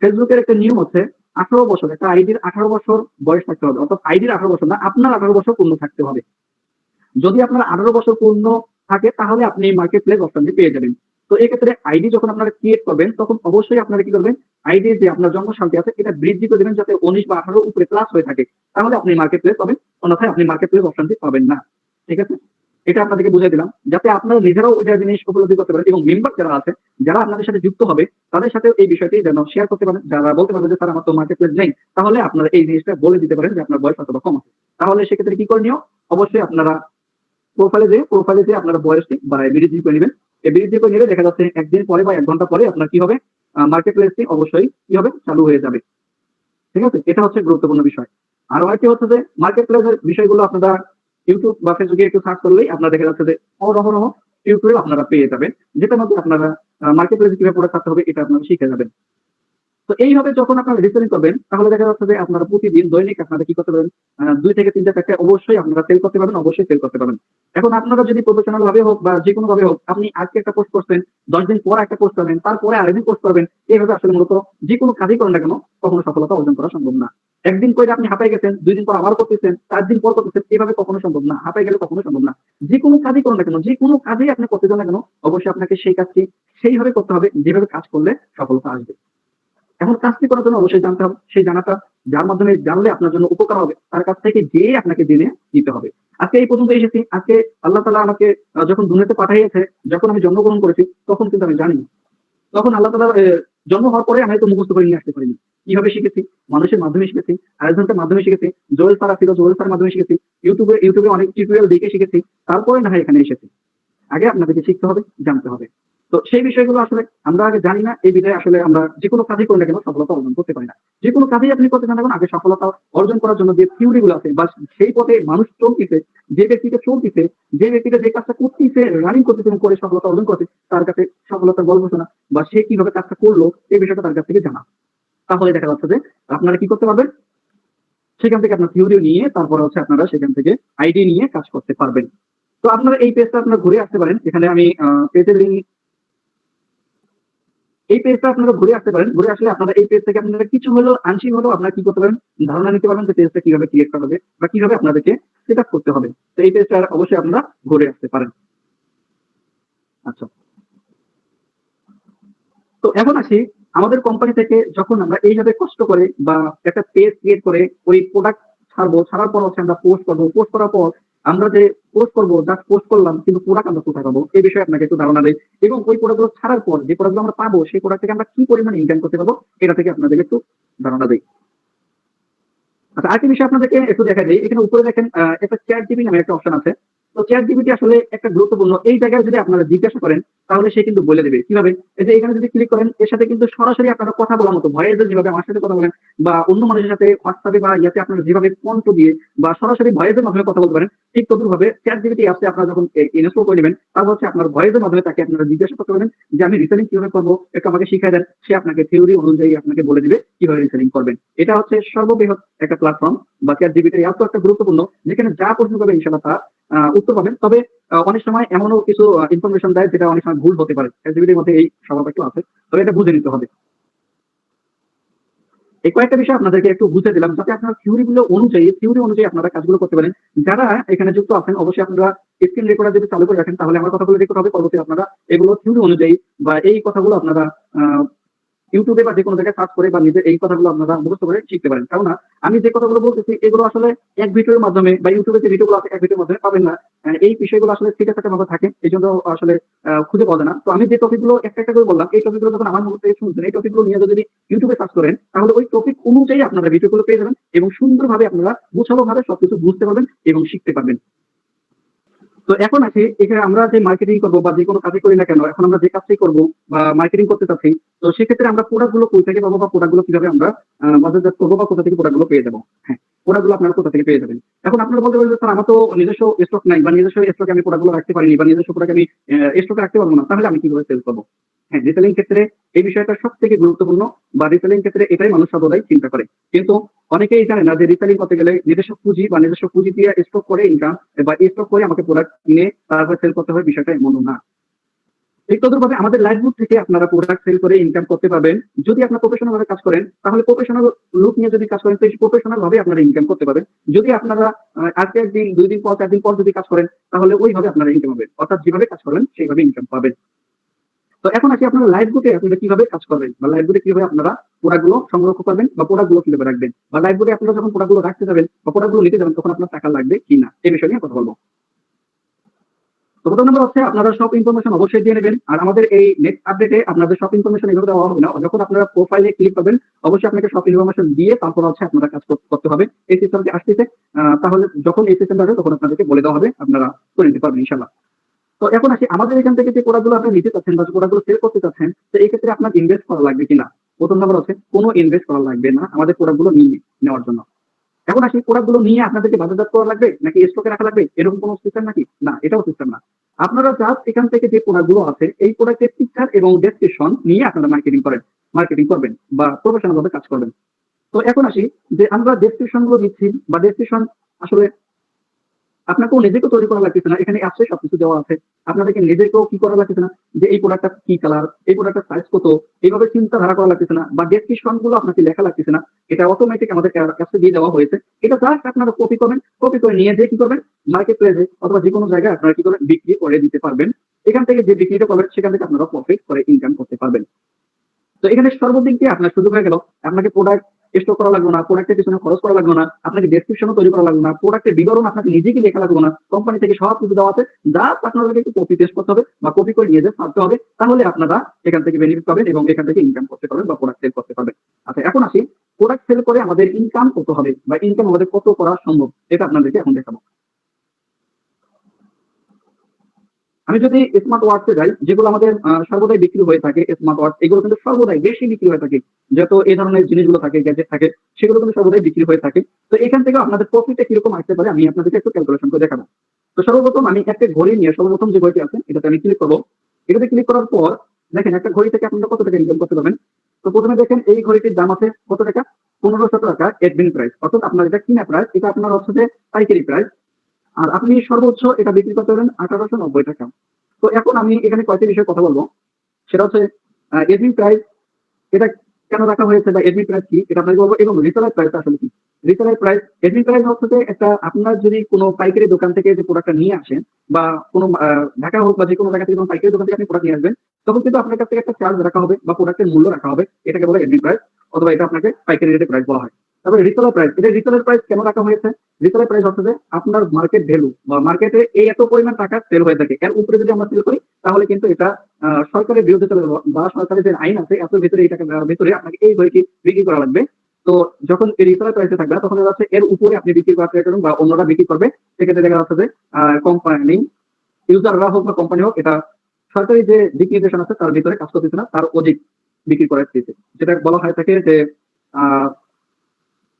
ফেসবুকের একটা নিয়ম হচ্ছে 18 বছর, একটা আইডির 18 বছর বয়স থাকতে হবে, অর্থাৎ আইডির 18 বছর না, আপনার 18 বছর পূর্ণ থাকতে হবে। যদি আপনার 18 বছর পূর্ণ থাকে তাহলে আপনি মার্কেট প্লেস অপশনটি পেয়ে যাবেন। তো এক্ষেত্রে আইডি যখন আপনারা ক্রিয়েট করবেন তখন অবশ্যই আপনারা কি করবেন, আইডি যে আপনার জন্মসালটি আছে এটা বৃদ্ধি করে দেবেন যাতে 19 বা 18 উপরে প্লাস হয়ে থাকে, তাহলে আপনি মার্কেট প্লেস পাবেন, অন্যথায় আপনি মার্কেট প্লেস অপশনটি পাবেন না। ঠিক আছে, এটা আপনাদেরকে বুঝিয়ে দিলাম যাতে আপনারা নিজেরাও ওইটা জিনিস উপলব্ধি করতে পারেন এবং মেম্বার যারা আছে যারা আপনাদের সাথে যুক্ত হবে তাদের সাথে এই বিষয়টি যেন শেয়ার করতে পারেন। যারা বলতে পারবেন যে স্যার আমার তো মার্কেট প্লেস নেই, তাহলে আপনারা এই জিনিসটা বলে দিতে পারেন যে আপনার বয়স অথবা কম আছে। তাহলে সেক্ষেত্রে কি করণীয়, অবশ্যই আপনারা প্রোফাইলে যে আপনারা বয়সটি বা বৃদ্ধি করে নেবেন। এই বৃদ্ধি করে নিলে দেখা যাচ্ছে একদিন পরে বা 1 ঘন্টা পরে আপনার কি হবে, মার্কেট প্লেসটি অবশ্যই কি হবে, চালু হয়ে যাবে। ঠিক আছে, এটা হচ্ছে গুরুত্বপূর্ণ বিষয়। আর আরেকটি হচ্ছে যে মার্কেট প্লেসের বিষয়গুলো আপনারা ইউটিউব বা ফেসবুকে একটু সার্চ করলেই আপনারা দেখা যাচ্ছে যে অহরহ টিউটোরিয়াল আপনারা পেয়ে যাবেন, যেটার মধ্যে আপনারা মার্কেট প্লেসে কিভাবে প্রোডাক্ট ছাড়তে হবে এটা আপনারা শিখে যাবেন। তো এইভাবে যখন আপনারা রিসেলিং করবেন তাহলে দেখা যাচ্ছে যে আপনারা প্রতিদিন দৈনিক আপনারা কি করতে পারেন, 2 থেকে 3টা প্যাকেট অবশ্যই আপনারা সেল করতে পারবেন, অবশ্যই সেল করতে পারবেন। এখন আপনারা যদি প্রফেশনাল ভাবে হোক বা যে কোনো ভাবে হোক, আপনি আজকে একটা পোস্ট করছেন, 10 দিন পর একটা পোস্ট করবেন, তারপরে আরেকদিন পোস্ট করবেন, এইভাবে আসলে মূলত যে কোনো কাজই করেন না কেন কখনো সফলতা অর্জন করা সম্ভব না। একদিন করে আপনি হাঁপাই গেছেন, 2 দিন পর আবার করতেছেন, 4 দিন পর করতেছেন, এভাবে কখনো সম্ভব না, হাঁপাই গেলে কখনো সম্ভব না। যে কোনো কাজই করেন না কেন, যে কোনো কাজেই আপনি করতে চান না কেন, অবশ্যই আপনাকে সেই কাজটি সেইভাবে করতে হবে যেভাবে কাজ করলে সফলতা আসবে। এখন কাজটি করার জন্য অবশ্যই জানতে হবে, সেই জানাটা যার মাধ্যমে জানলে আপনার জন্য উপকার হবে তার কাছ থেকে যেয়ে আপনাকে জেনে নিতে হবে। আজকে এই পর্যন্ত এসেছি, আজকে আল্লাহ তাআলা আমাকে যখন দুনিয়াতে পাঠিয়েছে, যখন আমি জন্মগ্রহণ করেছি তখন কিন্তু আমি জানি। তখন আল্লাহ তাআলা জন্ম হওয়ার পরে আমি হয়তো মুখস্থ করে নিয়ে আসতে পারিনি। কিভাবে শিখেছি? মানুষের মাধ্যমে শিখেছি, আরেকজনের মাধ্যমে শিখেছি, জোয়েল স্যার ছিল, জোয়েল স্যারের মাধ্যমে শিখেছি, ইউটিউবে অনেক টিউটোরিয়াল দেখে শিখেছি। তারপরে না হয় এখানে এসেছি। আগে আপনাদেরকে শিখতে হবে, জানতে হবে। তো সেই বিষয়গুলো আসলে আমরা আগে জানি না, এই বিধায় আসলে আমরা যেকোনো কাজই করি না কেন সফলতা অর্জন করতে পারি না। যেকোনো কাজেই আপনি করতে চান না কেন আগে সফলতা অর্জন করার জন্য যে থিওরি গুলো আছে বা সেই পথে মানুষ চলতিছে, যে ব্যক্তিটা চলতিছে, যে ব্যক্তিটা যে কাজটা করতিছে, রানিং করতেছে এবং করে সফলতা অর্জন করছে, তার কাছে সফলতার গল্প শোনা বা সে কিভাবে কাজটা করলো এই বিষয়টা তার কাছ থেকে জানা। তাহলে দেখা যাচ্ছে যে আপনারা কি করতে পারবেন, সেখান থেকে আপনার থিওরি নিয়ে তারপরে হচ্ছে আপনারা সেখান থেকে আইডি নিয়ে কাজ করতে পারবেন। তো আপনারা এই পেজটা আপনারা ঘুরে আসতে পারেন। এখানে আমি পেজের লিঙ্ক, এই পেজটা আপনারা ঘুরে আসতে পারেন। ঘুরে আসলে আপনারা এই পেজ থেকে আপনারা কিছু হলেও আংশিক হলেও আপনারা কি করতে পারেন, ধারণা নিতে পারবেন যে পেজটা কিভাবে ক্রিয়েট করা হবে বা কিভাবে আপনাদেরকে সেট আপ করতে হবে। তো এই পেজটা অবশ্যই আপনারা ঘুরে আসতে পারেন। আচ্ছা, তো এখন আসি, আমাদের কোম্পানি থেকে যখন আমরা এইভাবে কষ্ট করে বা একটা পেজ ক্রিয়েট করে ওই প্রোডাক্ট ছাড়বো, ছাড়ার পর হচ্ছে আমরা পোস্ট করবো, পোস্ট করার পর আমরা যে পোস্ট করবো, জাস্ট পোস্ট করলাম কিন্তু প্রোডাক্ট আমরা কোথায় পাবো এই বিষয়ে আপনাকে একটু ধারণা দেয়, এবং ওই প্রোডাক্টগুলো ছাড়ার পর যে প্রোডাক্টগুলো আমরা পাবো সেই প্রোডাক্ট থেকে আমরা কি পরিমাণ ইনকাম করতে পারবো এটা থেকে আপনাদেরকে একটু ধারণা দেয়। আচ্ছা, আরেকটা বিষয় আপনাদেরকে একটু দেখা যায়, এখানে উপরে দেখেন একটা চ্যাট জিবি নামে একটা অপশন আছে। তো চ্যাট জিবিটি আসলে একটা গুরুত্বপূর্ণ, এই জায়গায় যদি আপনারা জিজ্ঞাসা করেন তাহলে সে কিন্তু বলে দেবে কিভাবে। এই যে এখানে যদি ক্লিক করেন এর সাথে কিন্তু সরাসরি আপনারা কথা বলার মতো ভয়েস যেভাবে আমার সাথে কথা বলেন বা অন্য মানুষের সাথে হোয়াটসঅ্যাপে বা ইয়াতে আপনারা যেভাবে কণ্ঠ দিয়ে বা সরাসরি ভয়েসের মাধ্যমে কথা বলতে পারেন, ঠিক তদ্রুপভাবে চ্যাট জিবিটি অ্যাপসে আপনারা যখন ইনস্টল করে নেবেন তারপর হচ্ছে আপনার ভয়েসের মাধ্যমে তাকে আপনারা জিজ্ঞাসা করতে পারেন যে আমি রিসেলিং কিভাবে করবো, একটু আমাকে শিখিয়ে দেন। সে আপনাকে থিওরি অনুযায়ী আপনাকে বলে দিবে কিভাবে রিসেলিং করবেন। এটা হচ্ছে সর্ববৃহৎ একটা প্ল্যাটফর্ম বা চ্যাট জিবিটি এত একটা গুরুত্বপূর্ণ, যেখানে যা প্রশ্ন করবে ইনশাআল্লাহ তা উত্তর পাবেন। তবে অনেক সময় এমনও কিছু ইনফরমেশন দেয় যেটা অনেক সময় ভুল হতে পারে, চ্যাটজিপিটির মধ্যে এই স্বভাবটা একটু আছে, তবে এটা বুঝে নিতে হবে। এই কয়েকটা বিষয় আপনাদেরকে একটু বুঝে দিলাম যাতে আপনার থিওরি অনুযায়ী আপনারা কাজগুলো করতে পারেন। যারা এখানে যুক্ত আছেন অবশ্যই আপনারা স্ক্রিন রেকর্ডার যদি চালু করে রাখেন তাহলে আমার কথাগুলো রেকর্ড হবে, পরবর্তী আপনারা এগুলো থিওরি অনুযায়ী বা এই কথাগুলো আপনারা আহ ইউটিউবে বা যেকোনো জায়গায় সার্চ করে বা নিজের এই কথাগুলো আপনারা মুখস্থ করে শিখতে পারেন। কেননা আমি যে কথাগুলো বলতেছি এগুলো আসলে এক ভিডিওর মাধ্যমে বা ইউটিউবে যে ভিডিওগুলো আছে এক ভিডিওর মাধ্যমে পাবেন না। এই বিষয়গুলো আসলে ঠিক একটা ভাবে থাকে, এই জন্য আসলে খুঁজে পাওয়া যায় না। তো আমি যে টপিকগুলো একটা একটা করে বললাম এই টপিকগুলো যখন আমার মুখ থেকে শুনছেন, এই টপিকগুলো নিয়ে যদি ইউটিউবে সার্চ করেন তাহলে ওই টপিক অনুযায়ী আপনারা ভিডিওগুলো পেয়ে যাবেন এবং সুন্দরভাবে আপনারা গুছালো ভাবে সবকিছু বুঝতে পারবেন এবং শিখতে পারবেন। তো এখন আসি, এখানে আমরা যে মার্কেটিং করবো বা যে কোনো কাজই করি না কেন, এখন আমরা যে কাজটাই করবো বা মার্কেটিং করতে চাচ্ছি, তো সেক্ষেত্রে আমরা প্রোডাক্ট গুলো কোথা থেকে পাবো বা প্রোডাক্ট গুলো কিভাবে আমরা বাজারজাত করবো বা কোথা থেকে প্রোডাক্ট গুলো পেয়ে যাবো। হ্যাঁ, প্রোডাক্ট গুলো আপনারা কোথা থেকে পেয়ে যাবেন। এখন আপনারা বলতে পারেন যে স্যার আমার তো নিজস্ব স্টক নাই বা নিজস্ব স্টকে আমি প্রোডাক্ট গুলো রাখতে পারিনি বা নিজস্ব প্রোডাক্ট আমি স্টকে রাখতে পারবো না, তাহলে আমি কিভাবে সেল করবো। হ্যাঁ, রিসেলিং ক্ষেত্রে এই বিষয়টা সব থেকে গুরুত্বপূর্ণ, বা রিসেলিং ক্ষেত্রে এটাই মানুষ সর্বদাই চিন্তা করে। কিন্তু অনেকেই জানে না যে রিসেলিং করতে গেলে নিজস্ব পুঁজি বা নিজস্ব পুঁজি দিয়ে স্টক করে ইনকাম, বা স্টক করে আমাকে প্রোডাক্ট কিনে তারপরে সেল করতে হবে, বিষয়টা এমন না। ঠিক তদ্রুপভাবে আমাদের লাইফবুক থেকে আপনারা প্রোডাক্ট সেল করে ইনকাম করতে পারবেন। যদি আপনারা প্রফেশনাল ভাবে কাজ করেন, তাহলে প্রফেশনাল লুক নিয়ে যদি কাজ করেন, তো প্রফেশনাল ভাবে আপনারা ইনকাম করতে পারবেন। যদি আপনারা আজকে একদিন, ২ দিন পর, ৪ দিন পর যদি কাজ করেন, তাহলে ওইভাবে আপনারা ইনকাম হবে। অর্থাৎ যেভাবে কাজ করবেন সেইভাবে ইনকাম পাবেন। তো এখন আসি আপনারা লাইফবুকে আপনারা কিভাবে কাজ করবেন, বা লাইফবুকে কিভাবে আপনারা প্রোডাক্ট গুলো সংরক্ষণ করবেন, বা প্রোডাক্ট গুলো কিভাবে রাখবেন, বা লাইফবুকে আপনারা যখন প্রোডাক্ট গুলো রাখতে যাবেন বা প্রোডাক্ট গুলো নিতে যাবেন, তখন আপনার টাকা লাগবে কিনা, এই বিষয় নিয়ে কথা বলবো। তো প্রথম নম্বর হচ্ছে আপনারা সব ইনফরমেশন অবশ্যই দিয়ে নেবেন। আর আমাদের এই নেক্সট আপডেটে আপনাদের সব ইনফরমেশন এভাবে দেওয়া হবে না। যখন আপনারা প্রোফাইলে ক্লিক করবেন, অবশ্যই আপনাকে সব ইনফরমেশন দিয়ে তারপর হচ্ছে আপনারা কাজ করতে হবে। এই সিস্টেমটি আসতেছে, তাহলে যখন এই সিস্টেমটা আসবে তখন আপনাদেরকে বলে দেওয়া হবে, আপনারা করে নিতে পারবেন ইনশাআল্লাহ। তো এখন আসি আমাদের এখান থেকে যে প্রোডাক্ট গুলো আপনি নিতে চাচ্ছেন বা প্রোডাক্ট গুলো সেল করতে চাচ্ছেন, তো এই ক্ষেত্রে আপনার ইনভেস্ট করা লাগবে কিনা। প্রথম নম্বর হচ্ছে কোনো ইনভেস্ট করা লাগবে না আমাদের প্রোডাক্ট গুলো নিয়ে নেওয়ার জন্য। এখন আসি প্রোডাক্ট গুলো নিয়ে আপনাদেরকে বাজারজাত করা লাগবে নাকি স্টকে রাখা লাগবে, এরকম কোনো সিস্টেম নাকি? না, এটাও সিস্টেম না। আপনারা জাস্ট এখান থেকে যে প্রোডাক্ট গুলো আছে এই প্রোডাক্টের পিকচার এবং ডেসক্রিপশন নিয়ে আপনারা মার্কেটিং করবেন বা প্রফেশনাল ভাবে কাজ করবেন। তো এখন আসি যে আমরা ডেসক্রিপশন গুলো দিচ্ছি, বা ডেসক্রিপশন আসলে আপনাকেও নিজেকেও তৈরি করা লাগতেছে না, এখানে অ্যাপসে সবকিছু দেওয়া আছে। আপনাদেরকে নিজেকেও কি করা লাগতেছে না, যে এই প্রোডাক্টটা কি কালার, এই প্রোডাক্টের প্রাইস কত, এইভাবে চিন্তাধারা করা লাগতেছে না, বা ডেসক্রিপশন গুলো আপনাকে লেখা লাগতেছে না। এটা অটোমেটিক আমাদের অ্যাপসে দিয়ে দেওয়া হয়েছে। এটা জাস্ট আপনারা কপি করবেন, কপি করে নিয়ে যেয়ে কি করবেন, মার্কেট প্লেসে অথবা যে কোনো জায়গায় আপনারা কি করবেন, বিক্রি করে দিতে পারবেন। এখান থেকে যে বিক্রিটা করবেন সেখান থেকে আপনারা প্রফিট করে ইনকাম করতে পারবেন। তো এখানে সর্বদিক দিয়ে আপনার সুযোগ হয়ে গেল, আপনাকে প্রোডাক্ট স্টক করা লাগবে না, প্রোডাক্টের পিছনে খরচ করা লাগবে না, আপনাকে ডেসক্রিপশনও তৈরি করা লাগবে না, প্রোডাক্টের বিবরণ আপনাকে নিজেকে লেখা লাগবে না, কোম্পানি থেকে সব কিছু দেওয়া আছে। জাস্ট আপনাদেরকে একটু কপি পেস্ট করতে হবে বা কপি করে নিয়ে যেতে ছাড়তে হবে, তাহলে আপনারা এখান থেকে বেনিফিট পাবেন এবং এখান থেকে ইনকাম করতে পারবেন বা প্রোডাক্ট সেল করতে পারবেন। আচ্ছা, এখন আসি প্রোডাক্ট সেল করে আমাদের ইনকাম কত হবে বা ইনকাম আমাদের কত করা সম্ভব, এটা আপনাদেরকে এখন দেখাবো। আমি যদি স্মার্ট ওয়াচে যাই, যেগুলো আমাদের সর্বদাই বিক্রি হয়ে থাকে, স্মার্ট ওয়াচ এগুলো কিন্তু সর্বদাই বেশি বিক্রি হয়ে থাকে। যত এই ধরনের জিনিসগুলো থাকে, গ্যাজেট থাকে, সেগুলো কিন্তু সর্বদাই বিক্রি হয়ে থাকে। তো এখান থেকে আপনাদের প্রফিটটা কিরকম আসতে পারে আমি আপনাদেরকে একটু ক্যালকুলেশন করে দেখাবো। তো সর্বপ্রথম আমি একটা ঘড়ি নিয়ে, সর্বপ্রথম যে ঘড়িটি আছে এটাতে আমি ক্লিক করবো। এটাতে ক্লিক করার পর দেখেন একটা ঘড়ি থেকে আপনারা কত টাকা ইনকাম করতে পারবেন। তো প্রথমে দেখেন এই ঘড়িটির দাম আছে কত টাকা, 1500 টাকা এডমিন প্রাইস, অর্থাৎ আপনার এটা কিনা প্রাইস, এটা আপনার হচ্ছে যে পাইকারি প্রাইস। আর আপনি সর্বোচ্চ এটা বিক্রি করতে পারবেন 1890 টাকা। তো এখন আমি এখানে কয়েকটি বিষয়ে কথা বলবো। সেটা হচ্ছে এডমিন প্রাইস, এটা কেন রাখা হয়েছে বা এডমিন প্রাইস কি এটা আপনাকে বলবো, এবং রিসেলার প্রাইস আসলে কি। রিসেলার প্রাইস, এডমিন প্রাইস হচ্ছে যে একটা আপনার যদি কোনো পাইকারি দোকান থেকে যে প্রোডাক্টটা নিয়ে আসেন, বা কোনো ঢাকা হোক বা যে কোনো জায়গা থেকে কোনো পাইকারি দোকান থেকে আপনি প্রোডাক্ট নিয়ে আসবেন, তখন কিন্তু আপনার কাছ থেকে একটা চার্জ রাখা হবে বা প্রোডাক্টের মূল্য রাখা হবে, এটাকে বলে এডমিন প্রাইস, অথবা এটা আপনাকে পাইকারি রেটে প্রাইস বলা হয়। তারপরে রিসেলার প্রাইস, এটা রিসেলার প্রাইস কেন রাখা হয়েছে? রিসেলার প্রাইস হচ্ছে যে আপনার মার্কেট ভ্যালু বা মার্কেটে এই এত পরিমাণ টাকা সেল হয়ে থাকে, এর উপরে যদি আমরা সেল করি তাহলে কিন্তু এটা সরকারের বিরুদ্ধে চলে যাবো, বা সরকারের যে আইন আছে এত ভিতরে এই টাকা ভিতরে আপনাকে এই বইটি বিক্রি করা লাগবে। তো যখন এই রিসেলার প্রাইসে থাকবে তখন দেখা যাচ্ছে এর উপরে আপনি বিক্রি করার ট্রাই করবেন বা অন্যরা বিক্রি করবে, সেক্ষেত্রে দেখা যাচ্ছে যে কোম্পানি, ইউজাররা হোক বা কোম্পানি হোক, এটা সরকারি যে দিক নির্দেশন আছে তার ভিতরে কাজ করতেছে না, তার অধিক বিক্রি করার দিচ্ছে, যেটা বলা হয় থাকে যে আহ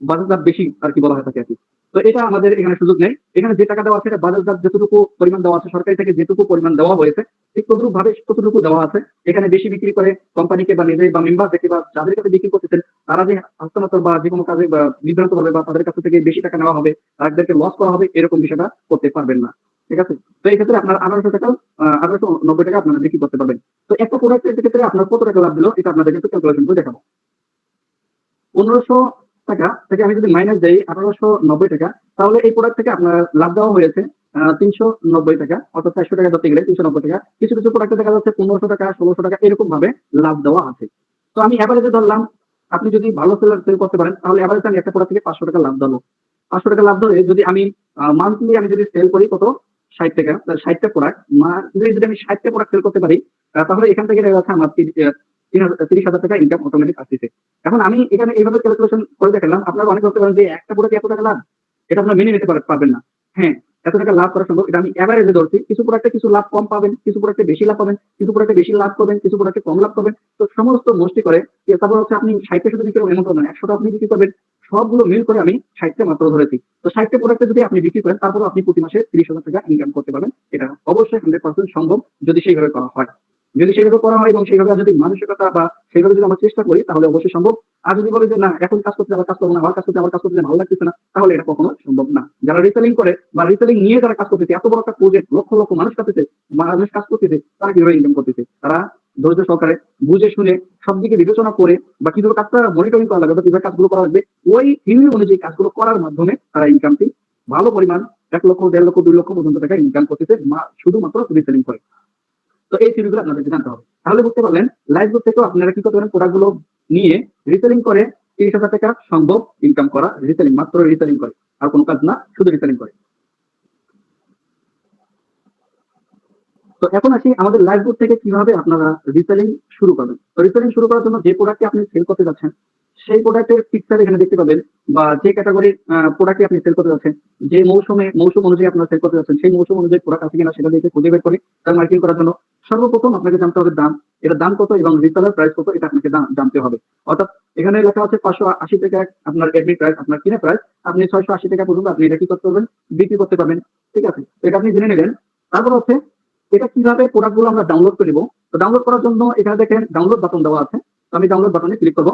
বাজারজাত বেশি আর কি বলা হয় থাকে আর কি। তো এটা আমাদের এখানে সুযোগ নেই। এখানে যে টাকা দেওয়া আছে এটা বাজারজাত যতটুকু পরিমাণ দেওয়া আছে, সরকারি থেকে যেটুকু পরিমাণ দেওয়া হয়েছে ঠিক ততটুকু ভাবে ততটুকু দেওয়া আছে। এখানে বেশি বিক্রি করে কোম্পানিকে বা নিজে বা মেম্বার দেখে বা যাদের কাছে বিক্রি করতেছেন তারা যে হস্তান্তর বা যে কোনো কাজে বা বিভ্রান্ত হবে বা তাদের কাছ থেকে বেশি টাকা নেওয়া হবে, তাদেরকে লস করা হবে, এরকম বিষয়টা করতে পারবেন না। ঠিক আছে? তো এই ক্ষেত্রে আপনার 1890 টাকা আপনারা বিক্রি করতে পারবেন। তো একটা প্রোডাক্টের ক্ষেত্রে আপনার কত টাকা লাভ দিল এটা আপনাদের কিন্তু ক্যালকুলেশন করে দেখাবো। 1500 টাকা থেকে আমি যদি মাইনাস দেই 1890 টাকা, তাহলে এই প্রোডাক্ট থেকে আপনার লাভ দেওয়া হয়েছে 390 টাকা, অর্থাৎ 400 টাকা ধরতে গেলে 390 টাকা। কিছু কিছু প্রোডাক্টে দেখা যাচ্ছে 1500 টাকা, 1600 টাকা এরকম ভাবে লাভ দেওয়া আছে। তো আমি এভারেজে ধরলাম, আপনি যদি ভালো সেল করতে পারেন তাহলে এভারেজে আমি একটা প্রোডাক্ট থেকে 500 টাকা লাভ ধরবো। 500 টাকা লাভ ধরে যদি আমি মান্থলি আমি যদি সেল করি কত, 60 টাকা, তাহলে 60 টা প্রোডাক্ট মান্থলি যদি আমি 60 টা প্রোডাক্ট সেল করতে পারি, তাহলে এখান থেকে দেখা যাচ্ছে আমার 30,000 টাকা ইনকাম অটোমেটিক আসতেছে। এখন আমি এখানে এইভাবে ক্যালকুলেশন করে দেখালাম, আপনারা অনেক বলতে পারেন যে একটা প্রোডাক্ট এত টাকা লাভ, এটা আপনারা মেনে নিতে পারবেন না। হ্যাঁ, এত টাকা লাভ করা সম্ভব, এটা আমি এভারেজে ধরছি। কিছু প্রোডাক্টে কিছু লাভ কম পাবেন, কিছু প্রোডাক্টে বেশি লাভ পাবেন, কিছু প্রোডাক্টে বেশি লাভ করবেন, কিছু প্রোডাক্টে কম লাভ করবেন। তো সমস্ত মোস্টলি করে তারপর হচ্ছে আপনি 60 শুধু বিক্রি করবেন এমন তো না, 100টা আপনি বিক্রি করবেন, সবগুলো মিল করে আমি 60 মাত্র ধরেছি। তো 60 প্রোডাক্টে যদি আপনি বিক্রি করেন তারপরে আপনি প্রতি মাসে 30,000 টাকা ইনকাম করতে পারবেন। এটা অবশ্যই 100% সম্ভব যদি সেইভাবে করা হয়। যদি সেভাবে করা হয় এবং সেইভাবে যদি মানসিকতা বা সেইভাবে যদি আমরা চেষ্টা করি তাহলে অবশ্যই সম্ভব। আর যদি বলে যে না এখন কাজ করতে আবার কাজ করবো না, আবার কাজ করতে আবার কাজ করতে ভালো লাগতেছে না, তাহলে এটা কখনো সম্ভব না। যারা রিসেলিং করে বা রিসেলিং নিয়ে যারা কাজ করতেছে, এত বড় একটা প্রজেক্ট, লক্ষ লক্ষ মানুষ কাজ করতেছে, তারা কিভাবে ইনকাম করতেছে? তারা ধৈর্য সহকারে বুঝে শুনে সবদিকে বিবেচনা করে বা কিভাবে কাজটা মনিটরিং করা লাগবে বা কিভাবে কাজগুলো করা লাগবে, ওই থিওরি অনুযায়ী কাজগুলো করার মাধ্যমে তারা ইনকামটি ভালো পরিমাণ 1 লক্ষ, 1.5 লক্ষ, 2 লক্ষ পর্যন্ত টাকা ইনকাম করতেছে শুধুমাত্র রিসেলিং করে। তো এই থিওরিগুলো আপনাদেরকে জানতে হবে। তাহলে বুঝতে পারলেন লাইভ গ্রুপ থেকেও আপনারা কি করতে পারেন, প্রোডাক্ট গুলো নিয়ে রিসেলিং করে 30,000 টাকা সম্ভব ইনকাম করা, রিসেলিং, মাত্র রিসেলিং করে, আর কোনো কাজ না, শুধু রিসেলিং করে। তো এখন আসি আমাদের লাইভ গ্রুপ থেকে কিভাবে আপনারা রিসেলিং শুরু করবেন। তো রিসেলিং শুরু করার জন্য যে প্রোডাক্টটি আপনি সেল করতে যাচ্ছেন সেই প্রোডাক্টের পিকচার এখানে দেখতে পাবেন, বা যে ক্যাটাগরির প্রোডাক্টটি আপনি সেল করতে যাচ্ছেন, যে মৌসুম অনুযায়ী আপনারা সেল করতে যাচ্ছেন, সেই মৌসুম অনুযায়ী প্রোডাক্ট আছে কিনা সেটা দেখে খুঁজে বের করে তার মার্কেটিং করার জন্য সর্বপ্রথম আপনাকে জানতে হবে দাম। এটা দাম কত এবং রিসেলার প্রাইস কত, এটা আপনাকে জানতে হবে। অর্থাৎ এখানে লেখা আছে 580 টাকা আপনার এডমিট প্রাইস, আপনার কিনে প্রাইস, আপনি 680 টাকা পর্যন্ত আপনি এটা কি করতে পারবেন, বিক্রি করতে পারবেন। ঠিক আছে, এটা আপনি জেনে নেবেন। তারপর হচ্ছে এটা কিভাবে প্রোডাক্ট গুলো আমরা ডাউনলোড করে নিব। তো ডাউনলোড করার জন্য এখানে দেখেন ডাউনলোড বাটন দেওয়া আছে, তো আমি ডাউনলোড বাটনে ক্লিক করবো।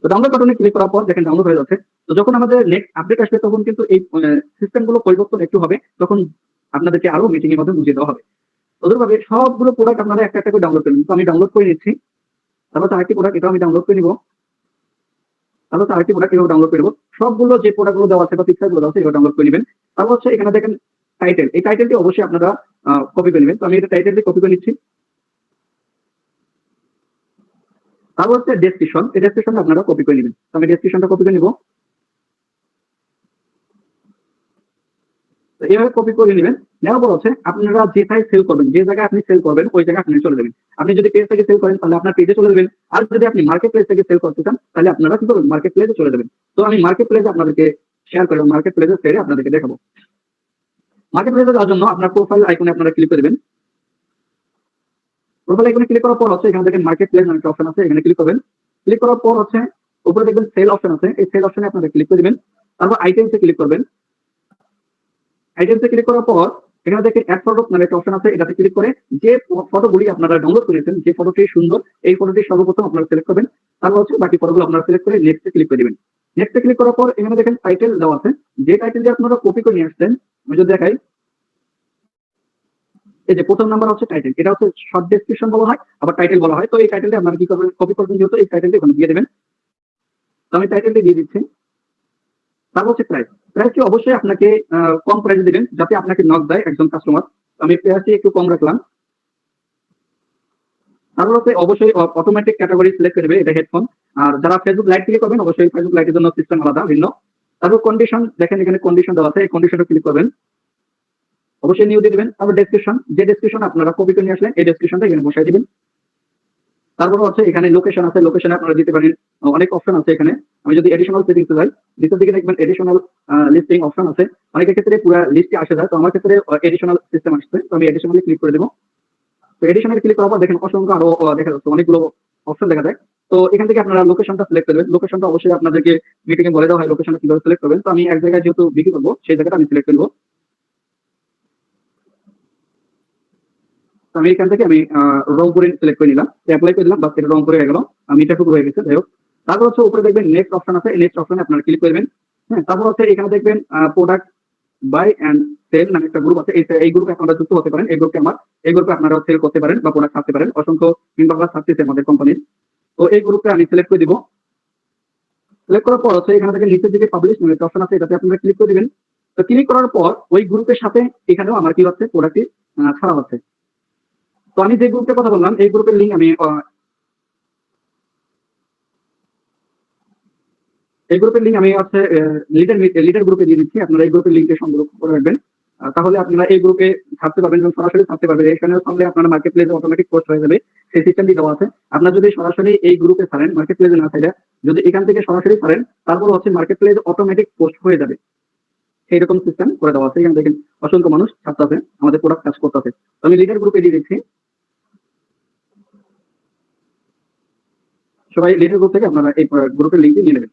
তো ডাউনলোড বাটনে ক্লিক করার পর দেখেন ডাউনলোড হয়ে যাচ্ছে। তো যখন আমাদের নেক্সট আপডেট আসবে তখন কিন্তু এই সিস্টেম গুলো পরিবর্তন একটু হবে, তখন আপনাদেরকে আরো মিটিং এর মাধ্যমে বুঝিয়ে দেওয়া হবে। ওদেরভাবে সবগুলো প্রোডাক্ট আপনারা একটা একটা করে ডাউনলোড করে নিন। তো আমি ডাউনলোড করে নিচ্ছি। তারপর আরেকটি প্রোডাক্ট, এটা আমি ডাউনলোড করে নিব। তারপর আরেকটি প্রোডাক্ট এভাবে ডাউনলোড করে নেব। সবগুলো যে প্রোডাক্ট গুলো দেওয়া আছে বা পিকচার গুলো দেওয়া আছে এভাবে ডাউনলোড করে নেবেন। তারপর হচ্ছে এখানে দেখেন টাইটেল, এই টাইটেলটি অবশ্যই আপনারা কপি করে নেবেন। তো আমি এটা টাইটেলটি কপি করে নিচ্ছি। তারপর হচ্ছে ডেসক্রিপশন, এই ডেসক্রিপশনটা আপনারা কপি করে নেবেন। তো আমি ডেসক্রিপশনটা কপি করে নিব। তো এইভাবে কপি করে নেবেন। নেওয়ার পর হচ্ছে আপনারা যেটাই সেল করবেন, যে জায়গায় আপনি সেল করবেন ওই জায়গায় আপনি চলে যাবেন। আপনি যদি পেজ থেকে সেল করেন তাহলে আপনার পেজে চলে যাবেন, আর যদি আপনি মার্কেট প্লেস থেকে সেল করতে চান তাহলে আপনারা কি করবেন, মার্কেট প্লেসে চলে যাবেন। তো আমি মার্কেট প্লেসে আপনাদেরকে শেয়ার করে মার্কেট প্লেসে ছেড়ে আপনাদেরকে দেখাবো। মার্কেট প্লেসে যাওয়ার জন্য আপনার প্রোফাইল আইকনে আপনারা ক্লিক করে দেবেন। প্রোফাইল আইকনে ক্লিক করার পর হচ্ছে এখানে দেখেন মার্কেট প্লেস নামে একটা অপশন আছে, এখানে ক্লিক করবেন। ক্লিক করার পর হচ্ছে উপরে দেখবেন সেল অপশন আছে, এই সেল অপশনে আপনারা ক্লিক করে দিবেন। তারপর আইটেমসে ক্লিক করবেন। আইটেমসে ক্লিক করার পর এখানে দেখেন অ্যাড ফটো নামে একটা অপশন আছে, এটাতে ক্লিক করে যে ফটোগুলি আপনারা ডাউনলোড করেছেন, যে ফটোটি সুন্দর এই ফটোটি সর্বপ্রথম আপনারা সিলেক্ট করবেন। তারপর হচ্ছে বাকি ফটোগুলো আপনারা সিলেক্ট করে নেক্সটে ক্লিক করে দিবেন। নেক্সটে ক্লিক করার পর এখানে দেখেন টাইটেল দেওয়া আছে, যে টাইটেল দিয়ে আপনারা কপি করে নিয়ে আসছেন, আমি যদি দেখাই, এই যে প্রথম নাম্বার হচ্ছে টাইটেল, এটা হচ্ছে শর্ট ডেসক্রিপশন বলা হয়, আবার টাইটেল বলা হয়। তো এই টাইটেলটা আপনারা কি করবেন, কপি করবেন, যেহেতু এই টাইটেলটা এখানে দিয়ে দেবেন। তো আমি টাইটেলটি দিয়ে দিচ্ছি। তারপর হচ্ছে প্রাইস, প্রাইসটি অবশ্যই আপনাকে কম প্রাইসে দিবেন যাতে আপনাকে নক দেয় একজন কাস্টমার। আমি প্রাইসটি একটু কম রাখলাম। তারপর হচ্ছে অবশ্যই অটোমেটিক ক্যাটাগরি সিলেক্ট করে দেবে, এটা হেডফোন। আর যারা ফেসবুক লাইভ ক্লিক করবেন অবশ্যই ফেসবুক লাইভের জন্য সিস্টেম আলাদা ভিন্ন। তারপর কন্ডিশন, দেখেন এখানে কন্ডিশন দেওয়া আছে, এই কন্ডিশনটা ক্লিক করবেন, অবশ্যই নিউ দিয়ে দিবেন। তারপর ডেসক্রিপশন, যে ডেসক্রিপশন আপনারা কপি করে নিয়ে আসলেন এই ডেসক্রিপশনটা এখানে বসাই দিবেন। তারপর হচ্ছে এখানে লোকেশন আছে, লোকেশনে আপনারা দিতে পারেন, অনেক অপশন আছে এখানে। আমি যদি এডিশনাল সেটিংস যাই, নিচের দিকে দেখবেন এডিশনাল লিস্টিং অপশন আছে। অনেকের ক্ষেত্রে পুরো লিস্টে আসে যায়, তো আমার ক্ষেত্রে এডিশনাল সিস্টেম আসছে, তো আমি এডিশনালি ক্লিক করে দেবো। তো এডিশনাল ক্লিক করার পর দেখেন অসংখ্য আরো দেখা যাচ্ছে অনেকগুলো অপশন দেখা যায়। তো এখান থেকে আপনারা লোকেশনটা সিলেক্ট করবেন। লোকেশনটা অবশ্যই আপনাদেরকে মিটিং এ বলে দেওয়া হয় লোকেশনটা কিভাবে সিলেক্ট করবেন। তো আমি এক জায়গায় যেহেতু বিক্রি করবো সেই জায়গাটা আমি সিলেক্ট করবো। তো আমি এখান থেকে আমি রংপুরে সিলেক্ট করে নিলাম, অ্যাপ্লাই করে দিলাম, বাস এটা রংপুরে হয়ে গেল, আমি এটা খুব হয়ে গেছে, যাই হোক। তারপর হচ্ছে উপরে দেখবেন নেক্সট অপশন আছে, এই নেক্সট অপশনে আপনারা ক্লিক করবেন। হ্যাঁ, তারপর হচ্ছে এখানে দেখবেন প্রোডাক্ট বাই এন্ড সেল নামে একটা গ্রুপ আছে, এই গ্রুপে আপনারা যুক্ত হতে পারেন। এই গ্রুপে আপনারা সেল করতে পারেন বা প্রোডাক্ট ছাড়তে পারেন, অসংখ্য মেম্বাররা ছাড়তেছে আমাদের কোম্পানির। তো এই গ্রুপে আমি সিলেক্ট করে দিব। সিলেক্ট করার পর হচ্ছে এখানে দেখেন নিচের দিকে পাবলিশ নামে একটা অপশন আছে, এটাতে আপনারা ক্লিক করে দিবেন। তো ক্লিক করার পর ওই গ্রুপের সাথে এখানেও আমার কি হচ্ছে, প্রোডাক্টটি ছাড়া হচ্ছে। তো আমি যে গ্রুপের কথা বললাম এই গ্রুপের লিঙ্ক আমি এই গ্রুপের লিঙ্ক আমি হচ্ছে লিডার গ্রুপে দিয়ে দিচ্ছি। আপনারা এই গ্রুপের লিঙ্কে সংগ্রহ করে রাখবেন, তাহলে আপনারা এই গ্রুপে ছাড়তে পারবেন এবং সরাসরি ছাড়তে পারবেন। এখানে ছাড়লে আপনার মার্কেট প্লেসে অটোমেটিক পোস্ট হয়ে যাবে, সেই সিস্টেমটি দেওয়া আছে। আপনারা যদি সরাসরি এই গ্রুপে ছাড়েন, মার্কেট প্লেসে না ছাড়লে যদি এখান থেকে সরাসরি ছাড়েন তারপর হচ্ছে মার্কেট প্লেসে অটোমেটিক পোস্ট হয়ে যাবে, সেইরকম সিস্টেম করে দেওয়া আছে। এখানে দেখেন অসংখ্য মানুষ ছাড়তেছে, আমাদের প্রোডাক্ট কাজ করতেছে। আমি লিডার গ্রুপে দিয়ে দিচ্ছি, সবাই লিডার গ্রুপ থেকে আপনারা এই গ্রুপের লিঙ্কটি নিয়ে নেবেন।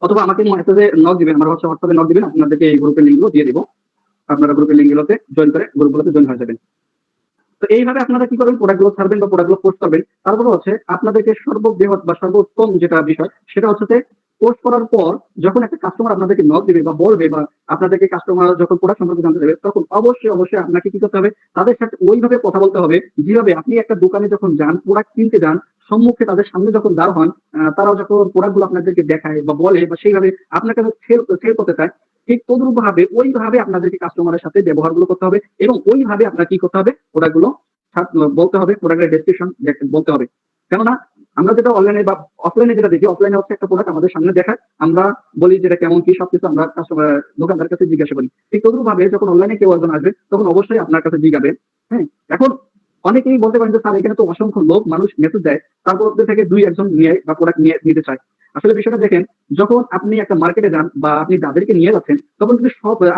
অথবা আমাকে মেসেজে নক দিবেন, আমার হোয়াটসঅ্যাপে নক দিবেন, আপনাদেরকে এই গ্রুপের লিঙ্কগুলো দিয়ে দিব। আপনারা গ্রুপের লিঙ্কগুলোতে জয়েন করে গ্রুপগুলোতে জয়েন হয়ে যাবেন। তো এইভাবে আপনারা কি করবেন, প্রোডাক্টগুলো ছাড়বেন বা প্রোডাক্টগুলো পোস্ট করবেন। তারপরে হচ্ছে আপনাদেরকে সর্ববৃহৎ বা সর্বোত্তম যেটা বিষয় সেটা হচ্ছে যে পোস্ট করার পর যখন একটা কাস্টমার আপনাদেরকে নক দিবে বা বলবে বা আপনাদেরকে কাস্টমার যখন প্রোডাক্ট সম্পর্কে জানতে দেবে, তখন অবশ্যই আপনাকে কি করতে হবে, তাদের সাথে ওইভাবে কথা বলতে হবে যেভাবে আপনি একটা দোকানে যখন যান, প্রোডাক্ট কিনতে যান, সম্মুখে তাদের সামনে যখন দাঁড় হন, তারাও যখন প্রোডাক্টগুলো আপনাদেরকে দেখায় বা বলে বা সেইভাবে আপনার কাছে সেল করতে চায়, ঠিক তদ্রুপ ভাবে ওইভাবে আপনাদেরকে কাস্টমারের সাথে ব্যবহারগুলো করতে হবে এবং ওইভাবে আপনার কি করতে হবে, প্রোডাক্টগুলো বলতে হবে, প্রোডাক্টের ডেসক্রিপশন বলতে হবে। কেননা আমরা যেটা অনলাইনে বা অফলাইনে যেটা দেখি, অফলাইনে হচ্ছে একটা প্রোডাক্ট আমাদের সামনে দেখায়, আমরা বলি যেটা কেমন কি সবকিছু আমরা কাস্টমার দোকানদার কাছে জিজ্ঞাসা করি। ঠিক তদ্রুপ ভাবে যখন অনলাইনে কেউ একজন আসবে তখন অবশ্যই আপনার কাছে জিজ্ঞাবে। হ্যাঁ, এখন অনেকেই বলতে পারেন যে স্যার এখানে তো অসংখ্য লোক মানুষ মেসেজ দেয়, তারপর থেকে দুই একজন নিয়ে বা প্রোডাক্ট নিতে চায়। আসলে বিষয়টা দেখেন, যখন আপনি একটা মার্কেটে যান বা আপনি যাদেরকে নিয়ে যাচ্ছেন, তখন কিন্তু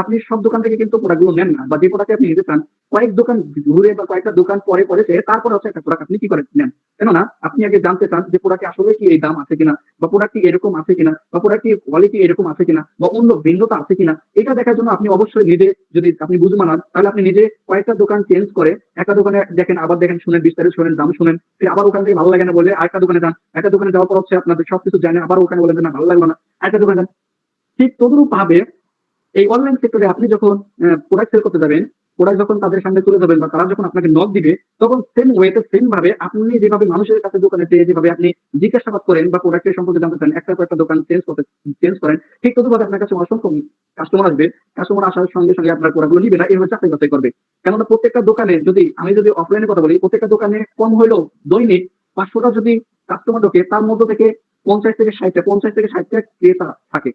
আপনি সব দোকান থেকে কিন্তু প্রোডাক্টগুলো নেন না, বা যে প্রোডাক্ট আপনি নিতে চান কয়েক দোকান ঘুরে বা কয়েকটা দোকান পরে তারপরে হচ্ছে একটা প্রোডাক্ট আপনি কি করে নেন। কেননা আপনি আগে জানতে চান যে প্রোডাক্ট আসলে কি এই দাম আছে কিনা, বা প্রোডাক্ট এরকম আছে কিনা, বা প্রোডাক্ট কোয়ালিটি এরকম আছে কিনা, বা অন্য ভিন্নতা আছে কিনা। এটা দেখার জন্য আপনি অবশ্যই নিজে, যদি আপনি বুঝমান হন তাহলে আপনি নিজে কয়েকটা দোকান চেঞ্জ করে একটা দোকানে দেখেন, আবার দেখেন, শুনেন, বিস্তারিত শুনেন, দাম শুনেন, ফির আবার ওখান থেকে ভালো লাগে না বলে আরেকটা দোকানে যান, একটা দোকানে যাওয়ার পর হচ্ছে আপনাদের সবকিছু জানে, আবার ওখানে বলেন যে না ভালো লাগলো না, আরেকটা দোকানে যান। ঠিক তদরূপ ভাবে এই অনলাইন সেক্টরে আপনি যখন প্রোডাক্ট সেল করতে যাবেন, প্রোডাক্ট যখন তাদের সামনে তুলে যাবেন বা তারা যখন আপনাকে নক দিবে, তখন সেম ওয়েতে সেম ভাবে আপনি যেভাবে মানুষের কাছে দোকানে যেভাবে আপনি জিজ্ঞাসাবাদ করেন বা প্রোডাক্টের সম্পর্কে জানতে চান, একটা কয়েকটা দোকান চেঞ্জ করেন, ঠিক তদুভাবে আপনার কাছে অসংখ্য কাস্টমার আসবে। কাস্টমার আসার সঙ্গে সঙ্গে আপনার প্রোডাক্টগুলো নিবে না, এইভাবে যাচাই বাছাই করবে। কেননা প্রত্যেকটা দোকানে, যদি অফলাইনে কথা বলি, প্রত্যেকটা দোকানে কম হইলেও দৈনিক 500টা যদি কাস্টমার ঢোকে, তার মধ্যে থেকে 50 থেকে 60টা ক্রেতা থাকে।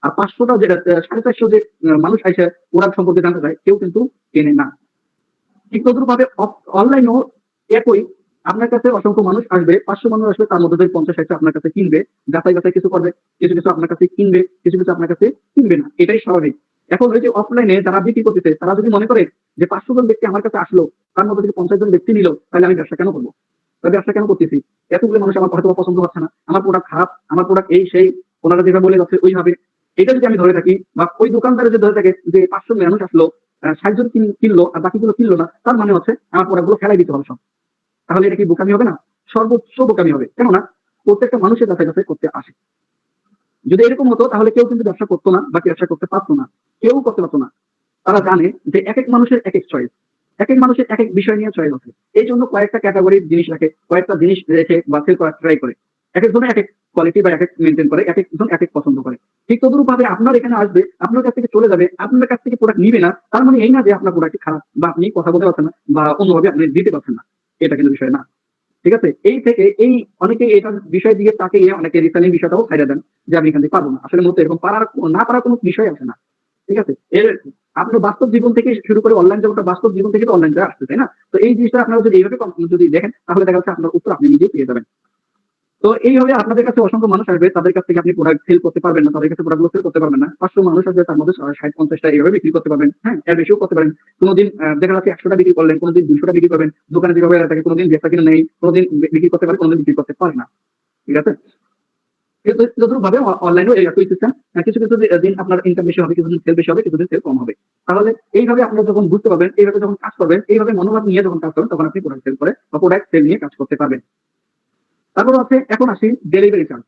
আর 500টা যেটা 450 যে মানুষ আইসে প্রোডাক্ট সম্পর্কে জানতে চায়, কেউ কিন্তু কেনে না। ঠিক তদ্রুপ ভাবে অনলাইনেও একই, আপনার কাছে অসংখ্য মানুষ আসবে, 500 মানুষ আসবে, তার মধ্যে থেকে 50-60টা আপনার কাছে কিনবে, যাচাই বাছাই কিছু করবে, কিছু কিছু আপনার কাছে কিনবে, কিছু কিছু আপনার কাছে কিনবে না, এটাই স্বাভাবিক। এখন ওই যে অফলাইনে যারা বিক্রি করতেছে, তারা যদি মনে করে যে 500 জন ব্যক্তি আমার কাছে আসলো, তার মধ্যে থেকে 50 জন ব্যক্তি নিল, তাহলে আমি ব্যবসা কেন করবো? ব্যবসা কেন করতেছি? এতগুলো মানুষ আমার হয়তো পছন্দ হচ্ছে না, আমার প্রোডাক্ট খারাপ, আমার প্রোডাক্ট এই সেই, ওনারা যেভাবে বলে যাচ্ছে ওইভাবে, এটা যদি আমি ধরে থাকি, বা ওই দোকানদারে যদি ধরে থাকে যে 500 মানুষ আসলো, 60 জন কিনলো আর বাকিগুলো কিনলো না, তার মানে হচ্ছে আমার প্রোডাক্টগুলো ফেলাই দিতে হবে সব। তাহলে এটা কি বোকামি হবে না? সর্বোচ্চ বোকামি হবে। কেননা প্রত্যেকটা মানুষের যাচাই বাছাই করতে আসে। যদি এরকম হতো তাহলে কেউ কিন্তু ব্যবসা করতো না বা ব্যবসা করতে পারতো না, কেউ করতে পারতো না। তারা জানে যে এক এক মানুষের এক এক চয়েস, এক এক মানুষের এক এক বিষয় নিয়ে চয়েস আছে। এই জন্য কয়েকটা ক্যাটাগরির জিনিস রাখে, কয়েকটা জিনিস রেখে বা সেল করার ট্রাই করে। এক একজনের এক এক কোয়ালিটি বা এক এক মেনটেন করে, এক একজন এক এক পছন্দ করে। ঠিক তদরূপ ভাবে আপনার এখানে আসবে, আপনার কাছ থেকে চলে যাবে, আপনার কাছ থেকে প্রোডাক্ট নিবে না, তার মানে এই না যে আপনার প্রোডাক্ট খারাপ বা আপনি কথা বলতে পারছেন না বা অন্যভাবে আপনি দিতে পারছেন না। এটা কিন্তু বিষয় না। ঠিক আছে, এই থেকে অনেকে এটার বিষয় দিকে তাকে অনেকে রিসেলিং বিষয়টাও ছাইড়া দেন যে আমি এখান থেকে পারবো না। আসলে মূলত এরকম না পারার কোনো বিষয় আছে না। ঠিক আছে, এর আপনার বাস্তব জীবন থেকে শুরু করে অনলাইন জগৎটা, বাস্তব জীবন থেকে তো অনলাইন আসছে, তাই না? তো এই জিনিসটা আপনারা যদি এইভাবে যদি দেখেন, তাহলে দেখা যাচ্ছে আপনার উত্তর আপনি নিজেই পেয়ে যাবেন। তো এইভাবে আপনাদের কাছে অসংখ্য মানুষ আসবে, তাদের কাছ থেকে আপনি প্রোডাক্ট সেল করতে পারবেন না, তাদের কাছে প্রোডাক্টগুলো সেল করতে পারবেন না। 500 মানুষ আসবে, তার মধ্যে 60-50টা এইভাবে বিক্রি করতে পারবেন। হ্যাঁ, এর বেশিও করতে পারেন। কোনোদিন দেখা যাচ্ছে 100টা বিক্রি করলেন, কোনোদিন 200টা বিক্রি করবেন। দোকানে যেভাবে থাকে, কোনোদিন বেচা কিনা নেই, কোনোদিন বিক্রি করতে পারে, কোনোদিন বিক্রি করতে পারে না। ঠিক আছে, যতটুকু ভাবে অনলাইনেও একই সিস্টেম। কিছু কিছু দিন আপনার ইনকাম বেশি হবে, কিছুদিন সেল বেশি হবে, কিছুদিন সেল কম হবে। তাহলে এইভাবে আপনারা যখন বুঝতে পারবেন, এইভাবে যখন কাজ করবেন, এইভাবে মনোভাব নিয়ে যখন কাজ করবেন, তখন আপনি প্রোডাক্ট সেল করে বা প্রোডাক্ট সেল নিয়ে কাজ করতে পারবেন। তারপর হচ্ছে, এখন আসি ডেলিভারি চার্জ।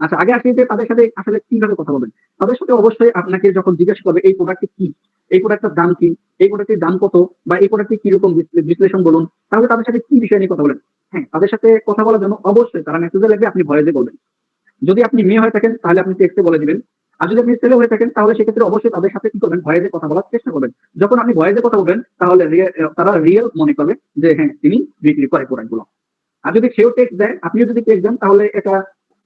আচ্ছা, আগে আসি যে তাদের সাথে আসলে কিভাবে কথা বলবেন। তাদের সাথে অবশ্যই আপনাকে যখন জিজ্ঞাসা করবে এই প্রোডাক্টটি কি, এই প্রোডাক্টের দাম কি, এই প্রোডাক্টের দাম কত, বা এই প্রোডাক্টটি কিরকম বিশ্লেষণ বলুন, তাহলে তাদের সাথে কি বিষয় নিয়ে কথা বলেন। হ্যাঁ, তাদের সাথে কথা বলার জন্য অবশ্যই তারা মেসেজে লাগবে, আপনি ভয়েসে বলবেন। যদি আপনি মেয়ে হয়ে থাকেন তাহলে আপনি টেক্সটে বলে দিবেন। আর যদি আপনি ছেলে হয়ে থাকেন তাহলে সেক্ষেত্রে অবশ্যই তাদের সাথে কি করবেন, ভয়েসে কথা বলার চেষ্টা করবেন। যখন আপনি ভয়েসে কথা বলবেন তাহলে তারা রিয়েল মনে করবে যে হ্যাঁ, তিনি বিক্রি করে প্রোডাক্টগুলো। আর যদি সেও টেক্সট দেয়, আপনিও যদি টেক্সট দেন, তাহলে এটা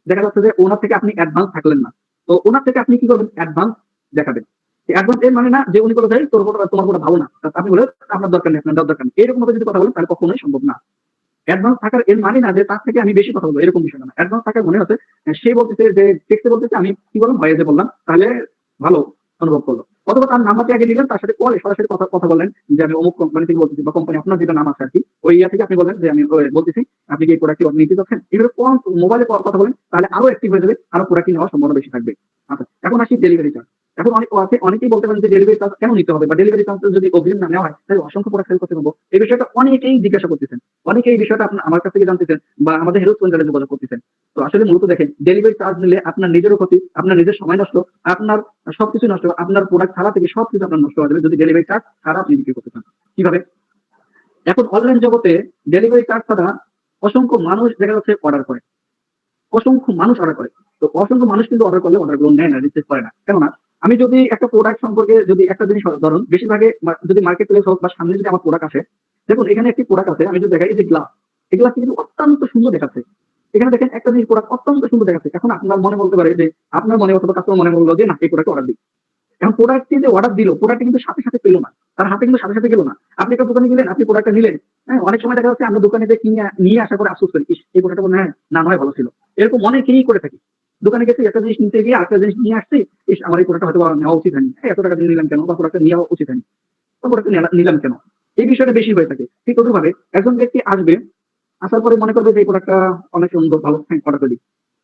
দেখা যাচ্ছে যে ওনার থেকে আপনি অ্যাডভান্স থাকলেন না। তো ওনার থেকে আপনি কি করবেন, অ্যাডভান্স দেখাবেন। অ্যাডভান্স এর মানে না যে উনি বলে দেয় তোমার কোনো ভালো না, আপনি বলে আপনার দরকার নেই, আপনার দরকার নেই, এরকম ভাবে যদি কথা বলেন তাহলে কখনোই সম্ভব না। অ্যাডভান্স থাকার এর মানে না যে তার থেকে আমি বেশি কথা বলবো, এরকম বিষয় না। অ্যাডভান্স থাকার মনে হচ্ছে সে বলতেছে যে টেক্সটে বলতেছে, আমি কি বললাম ভয়েসে বললাম, তাহলে ভালো অনুভব করলো। অথবা তার নাম্বারটি আগে নিলেন, তার সাথে কলে সরাসরি কথা কথা বললেন যে আমি অমুক কোম্পানি থেকে বলতেছি, বা কোম্পানি আপনার যেটা নাম আছে আর কি, ওই ইয়া থেকে আপনি বলেন যে আমি বলতেছি, আপনি কি এই প্রোডাক্টটি নিতে চাচ্ছেন। এইভাবে মোবাইলে কথা বলেন, তাহলে আরো অ্যাক্টিভ হয়ে যাবে, আরো প্রোডাক্টটি নেওয়ার সম্ভাবনা বেশি থাকবে। আচ্ছা, এখন আসি ডেলিভারি চার্জ। এখন অনেকেই বলতে পারেন যে ডেলিভারি চার্জ কেন নিতে হবে, বা ডেলিভারি চার্জ যদি অগ্রিম না নেওয়া হয় তাহলে অসংখ্য প্রোডাক্ট সেল করতে পারবো। এই বিষয়টা অনেকেই জিজ্ঞাসা করতেছেন, অনেকে এই বিষয়টা আমার কাছ থেকে জানতেছেন, বা আমাদের হেল্প সেন্টারে যোগাযোগ করতেছেন। তো আসলে মূলত দেখেন, ডেলিভারি চার্জ নিলে আপনার নিজেরও ক্ষতি, আপনার নিজের সময় নষ্ট, আপনার সবকিছু নষ্ট, আপনার প্রোডাক্ট ছাড়া থেকে সবকিছু আপনার নষ্ট হয়ে যাবে যদি ডেলিভারি চার্জ ছাড়া আপনি বিক্রি করতে চান। কিভাবে? এখন অনলাইন জগতে ডেলিভারি চার্জ ছাড়া অসংখ্য মানুষ দেখা যাচ্ছে অর্ডার করে, অসংখ্য মানুষ অর্ডার করে। তো অসংখ্য মানুষ কিন্তু অর্ডার করলে অর্ডার গুলো নেয় না, রিসিভ করে না। কেননা আমি যদি একটা প্রোডাক্ট সম্পর্কে যদি একটা জিনিস ধরুন, বেশিরভাগে যদি মার্কেট প্লেস হোক বা সামনে যদি আমার প্রোডাক্ট আসে, দেখুন এখানে একটি প্রোডাক্ট আছে, আমি যদি দেখাই এই যে গ্লাস, এই গ্লাসটি কিন্তু অত্যন্ত সুন্দর দেখাচ্ছে। এখানে দেখেন একটা জিনিস প্রোডাক্ট অত্যন্ত সুন্দর দেখাচ্ছে। এখন আপনার মনে বলতে পারে যে, আপনার মনে অথবা কাস্টমার মনে বললো যে না, এই প্রোডাক্ট অর্ডার দিই। এখন প্রোডাক্টটি যে অর্ডার দিল, প্রোডাক্ট কিন্তু সাথে সাথে পেলো না, তার হাতে কিন্তু সাথে সাথে গেল না। আপনি একটা দোকানে গেলেন, আপনি প্রোডাক্টটা নিলেন, হ্যাঁ, অনেক সময় দেখা যাচ্ছে আমরা দোকানে যে কিনে নিয়ে আসার পরে আফসোস করি, এই প্রোডাক্টটা মনে হয় না নয় ভালো ছিল। এরকম অনেকেই করে থাকি। দোকানে গেছি, একটা জিনিস নিতে গিয়ে আরেকটা জিনিস নিয়ে আসছি, আমার এই প্রোডাক্টটা হয়তো নেওয়া উচিত হয়নি, এত টাকা দিয়ে নিলাম কেন, বা প্রোডাক্টটা নেওয়া উচিত হয়নি, তো প্রোডাক্টটা নিলাম কেন। এই বিষয়টা বেশি হয়ে থাকে। ঠিক তদ্রুপভাবে একজন ব্যক্তি আসবে, আসার পরে মনে করবে যে এই প্রোডাক্টটা অনেক সুন্দর, ভালো, অর্ডার করি।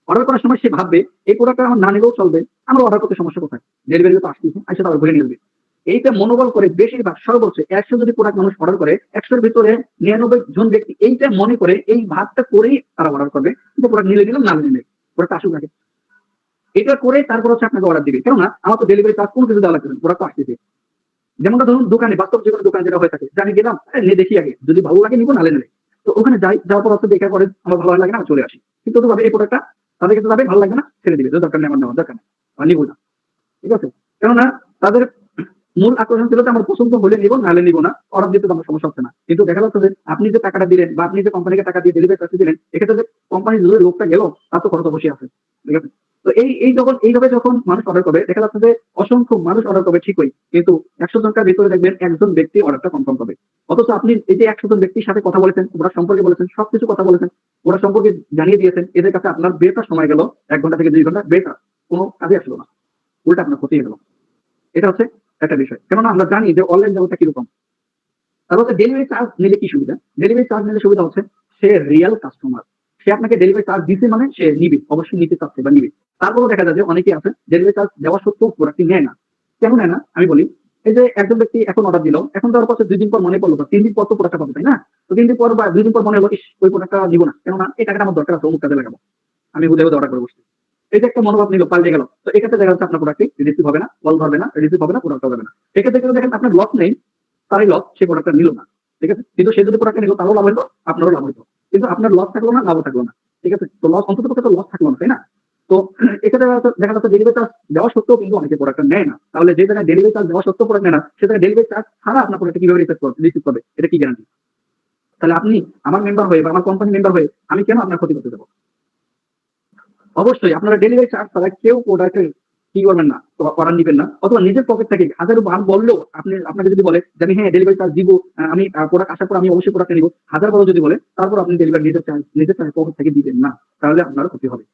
অর্ডার করার সময় সে ভাববে এই প্রোডাক্টটা আমার না নিলেও চলবে, আমরা অর্ডার করতে সমস্যা কোথায়, ডেলিভারি তো আসতেছে, আসে তারপর ঘুরে নিয়ে। এইটা মনোবল করে বেশিরভাগ সর্বোচ্চ 100 যদি প্রোডাক্ট মানুষ অর্ডার করে, 100-র ভিতরে 99 জন ব্যক্তি এইটা মনে করে, এই ভাবটা করেই তারা অর্ডার করবে, কিন্তু প্রোডাক্ট নিলে দিলাম, না নিলে প্রোডাক্ট আসুক আগে। এটা করে তারপর হচ্ছে আপনাকে অর্ডার দিবে, কেননা আমার তো ডেলিভারি চার্জ কোনো কিছু দেওয়া লাগবে না, প্রোডাক্ট আসতেছে। যেমনটা ধরুন দোকানে, বাস্তব জীবনের দোকান যেটা হয়ে থাকে, যে আমি গেলাম, নিয়ে দেখি আগে, যদি ভালো লাগে নিবো, নালে নেবে। তো ওখানে যাই, যাওয়ার পর হচ্ছে দেখার পরে আমার ভালো লাগে না, আমি চলে আসি। কিন্তু ভাবে এই প্রোডাক্টটা তাদের কাছে যাবে, ভালো লাগবে না, ছেড়ে দিবে, দরকার নেই, আমার নেওয়ার দরকার নেই, আর নিবো না। ঠিক আছে? কেননা তাদের মূল আকর্ষণ ছিল যে আমার পছন্দ হলে নিবো, নাহলে নিবো না, অর্ডার দিতে তো আমার সমস্যা হচ্ছে না। কিন্তু দেখা যাচ্ছে যে আপনি যে টাকাটা দিলেন, বা আপনি যে কোম্পানিকে টাকা দিয়ে ডেলিভারি চার্জ দিলেন, এক্ষেত্রে যে কোম্পানির যে লোকটা গেল, তার তো খরচ অবশ্যই আছে। ঠিক আছে? তো এইভাবে যখন মানুষ অর্ডার করবে, দেখা যাচ্ছে যে অসংখ্য মানুষ অর্ডার করবে ঠিকই, কিন্তু 100 জনকার ভিতরে দেখবেন একজন ব্যক্তি অর্ডারটা কনফার্ম করবে। অথচ আপনি এই যে 100 জন ব্যক্তির সাথে কথা বলেছেন, ওরা সম্পর্কে বলেছেন, সবকিছু কথা বলেছেন, ওরা সম্পর্কে জানিয়ে দিয়েছেন, এদের কাছে আপনার বেকার সময় গেল 1 ঘন্টা থেকে 2 ঘন্টা, বেকার, কোনো কাজে আসলো না, উল্টা আপনার ক্ষতি হয়ে গেল। এটা হচ্ছে একটা বিষয়। কেননা আমরা জানি যে অনলাইন জগৎটা কিরকম। তারপর হচ্ছে ডেলিভারি চার্জ নিলে কি সুবিধা? ডেলিভারি চার্জ নিলে সুবিধা হচ্ছে, সে রিয়াল কাস্টমার, সে আপনাকে ডেলিভারি চার্জ দিতে মানে সে নিবে, অবশ্যই নিতে চাচ্ছে বা নিবে। তারপরেও দেখা যায় যে অনেকেই আছে ডেলিভারি চার্জ দেওয়া সত্ত্বেও প্রোডাক্টটি নেয় না। কেন নেয় না আমি বলি। এই যে একজন ব্যক্তি এখন অর্ডার দিল, এখন দেওয়ার পর 2 দিন পর মনে পড়লো, বা 3 দিন পর তো প্রোডাক্টটা পাবে, তাই না? তো 3 দিন পর বা 2 দিন পর মনে হলো, ওই প্রোডাক্টটা নিবো না, কেননা এই টাকাটা আমার দরকার আছে, অমুক কাজে লাগাবো, আমি হুদে হুদে অর্ডার করে বসছি। এই যে একটা মনোভাব নিল, পাল্টে গেল। তো এক্ষেত্রে দেখা যাচ্ছে আপনার প্রোডাক্টটি রিসিভ হবে না, কল ধরবে না, রিসিভ হবে না, প্রোডাক্ট হবে না। এক্ষেত্রে কিন্তু দেখেন আপনার লস নেই, তারই লস, সে প্রোডাক্টটা নিল না। ঠিক আছে? কিন্তু সে যদি প্রোডাক্টটা নিল, তারও লাভ হইতো, আপনারও লাভ হইতো। কিন্তু আপনার লস থাকলো না, লাভও থাকলো না। ঠিক আছে? তো লস, অন্তত পক্ষে তো লস থাকলো না, তাই না? তো এক্ষেত্রে দেখা যাচ্ছে ডেলিভারি চার্জ দেওয়া সত্ত্বেও কিন্তু অনেকে প্রোডাক্টটা নেয় না। তাহলে যে জায়গায় ডেলিভারি চার্জ দেওয়া সত্ত্বেও প্রোডাক্ট নেয় না, সে জায়গায় ডেলিভারি চার্জ ছাড়া আপনার প্রোডাক্ট কিভাবে রিসিভ করবে, এটা কি গ্যারান্টি? তাহলে আপনি আমার মেম্বার হয়ে, বা আমার কোম্পানি মেম্বার হয়ে, আমি কেন আপনার ক্ষতি করতে যাবো? অবশ্যই আপনারা ডেলিভারি চার্জ ছাড়া কেউ প্রোডাক্টের কি করবেন না, অর্ডার নিবেন না। অথবা নিজের পকেট থেকে 1000 বার বললেও, আপনাকে যদি বলে যে আমি হ্যাঁ ডেলিভারি চার্জ দিব, আমি প্রোডাক্ট আসার পর আমি অবশ্যই প্রোডাক্ট নিব, 1000 বারও যদি বলে, তারপর আপনি ডেলিভারি নিজের চার্জ পকেট থেকে দিবেন না, তাহলে আপনার ক্ষতি হবে।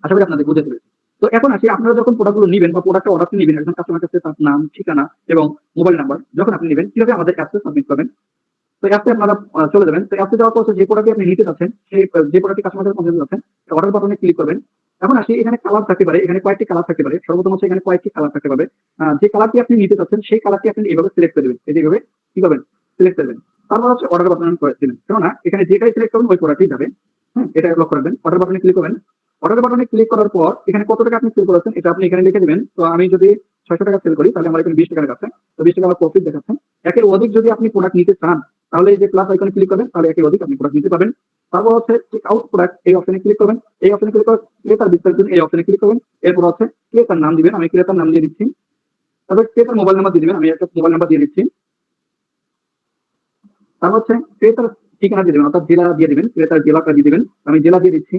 আশা করি আপনাদের বুঝতে পেরেছি। তো এখন আসি, আপনারা যখন প্রোডাক্টগুলো নিবেন বা প্রোডাক্টটা অর্ডার নিবেন, একজন কাস্টমার কাছে তার নাম, ঠিকানা এবং মোবাইল নাম্বার যখন আপনি নিবেন, কিভাবে আমাদের অ্যাপসে সাবমিট করবেন। তো অ্যাপে আপনারা চলে যাবেন। তো অ্যাপে যাওয়ার পর যে প্রোডাক্টটি আপনি নিতে চাচ্ছেন, সেই যে প্রোডাক্টটি কাস্টমারের কাছে পৌঁছাতে যাচ্ছেন, অর্ডার বাটনে ক্লিক করবেন। এখন আসি, এখানে কালার থাকতে পারে, এখানে কয়েকটি কালার থাকতে পারে। সর্বপ্রথম হচ্ছে এখানে কয়েকটি কালার থাকতে পারে। যে কালারটি আপনি নিতে চাচ্ছেন, সেই কালারটি আপনি এইভাবে সিলেক্ট করে দেবেন। এইভাবে কি করবেন? সিলেক্ট করবেন। তারপর হচ্ছে অর্ডার বাটন করে দিবেন। কেননা এখানে যেটাই সিলেক্ট করবেন ওই প্রোডাক্টই যাবে। হ্যাঁ, এটা লক্ষ্য রাখবেন। অর্ডার বাটনে ক্লিক করবেন। অর্ডার বাটনে ক্লিক করার পর এখানে কত টাকা আপনি সেল করেছেন, এটা আপনি এখানে লিখে দিবেন। তো আমি যদি 600 টাকা সেল করি, তাহলে আমার এখানে 20 টাকা দেখাচ্ছে। তো 20 টাকা আমার প্রফিট দেখাচ্ছে। একের অধিক যদি আপনি প্রোডাক্ট নিতে চান, তাহলে এই যে প্লাস আইকনে ক্লিক করবেন, তাহলে একের অধিক আপনি প্রোডাক্ট নিতে পারবেন। তারপর হচ্ছে চেক আউট প্রোডাক্ট, এই অপশনে ক্লিক করবেন। এই অপশনে ক্লিক করে ক্রেতার বিস্তারিত, এই অপশনে ক্লিক করবেন। এরপর হচ্ছে ক্রেতার নাম দিবেন, আমি ক্রেতার নাম দিয়ে দিচ্ছি। তারপর ক্রেতার মোবাইল নাম্বার দিয়ে দিবেন, আমি একটা মোবাইল নাম্বার দিয়ে দিচ্ছি। তারপর হচ্ছে ক্রেতার ঠিকানা দিয়ে দিবেন, অর্থাৎ জেলা দিয়ে দিবেন, ক্রেতার জেলাটা দিয়ে দিবেন, আমি জেলা দিয়ে দিচ্ছি।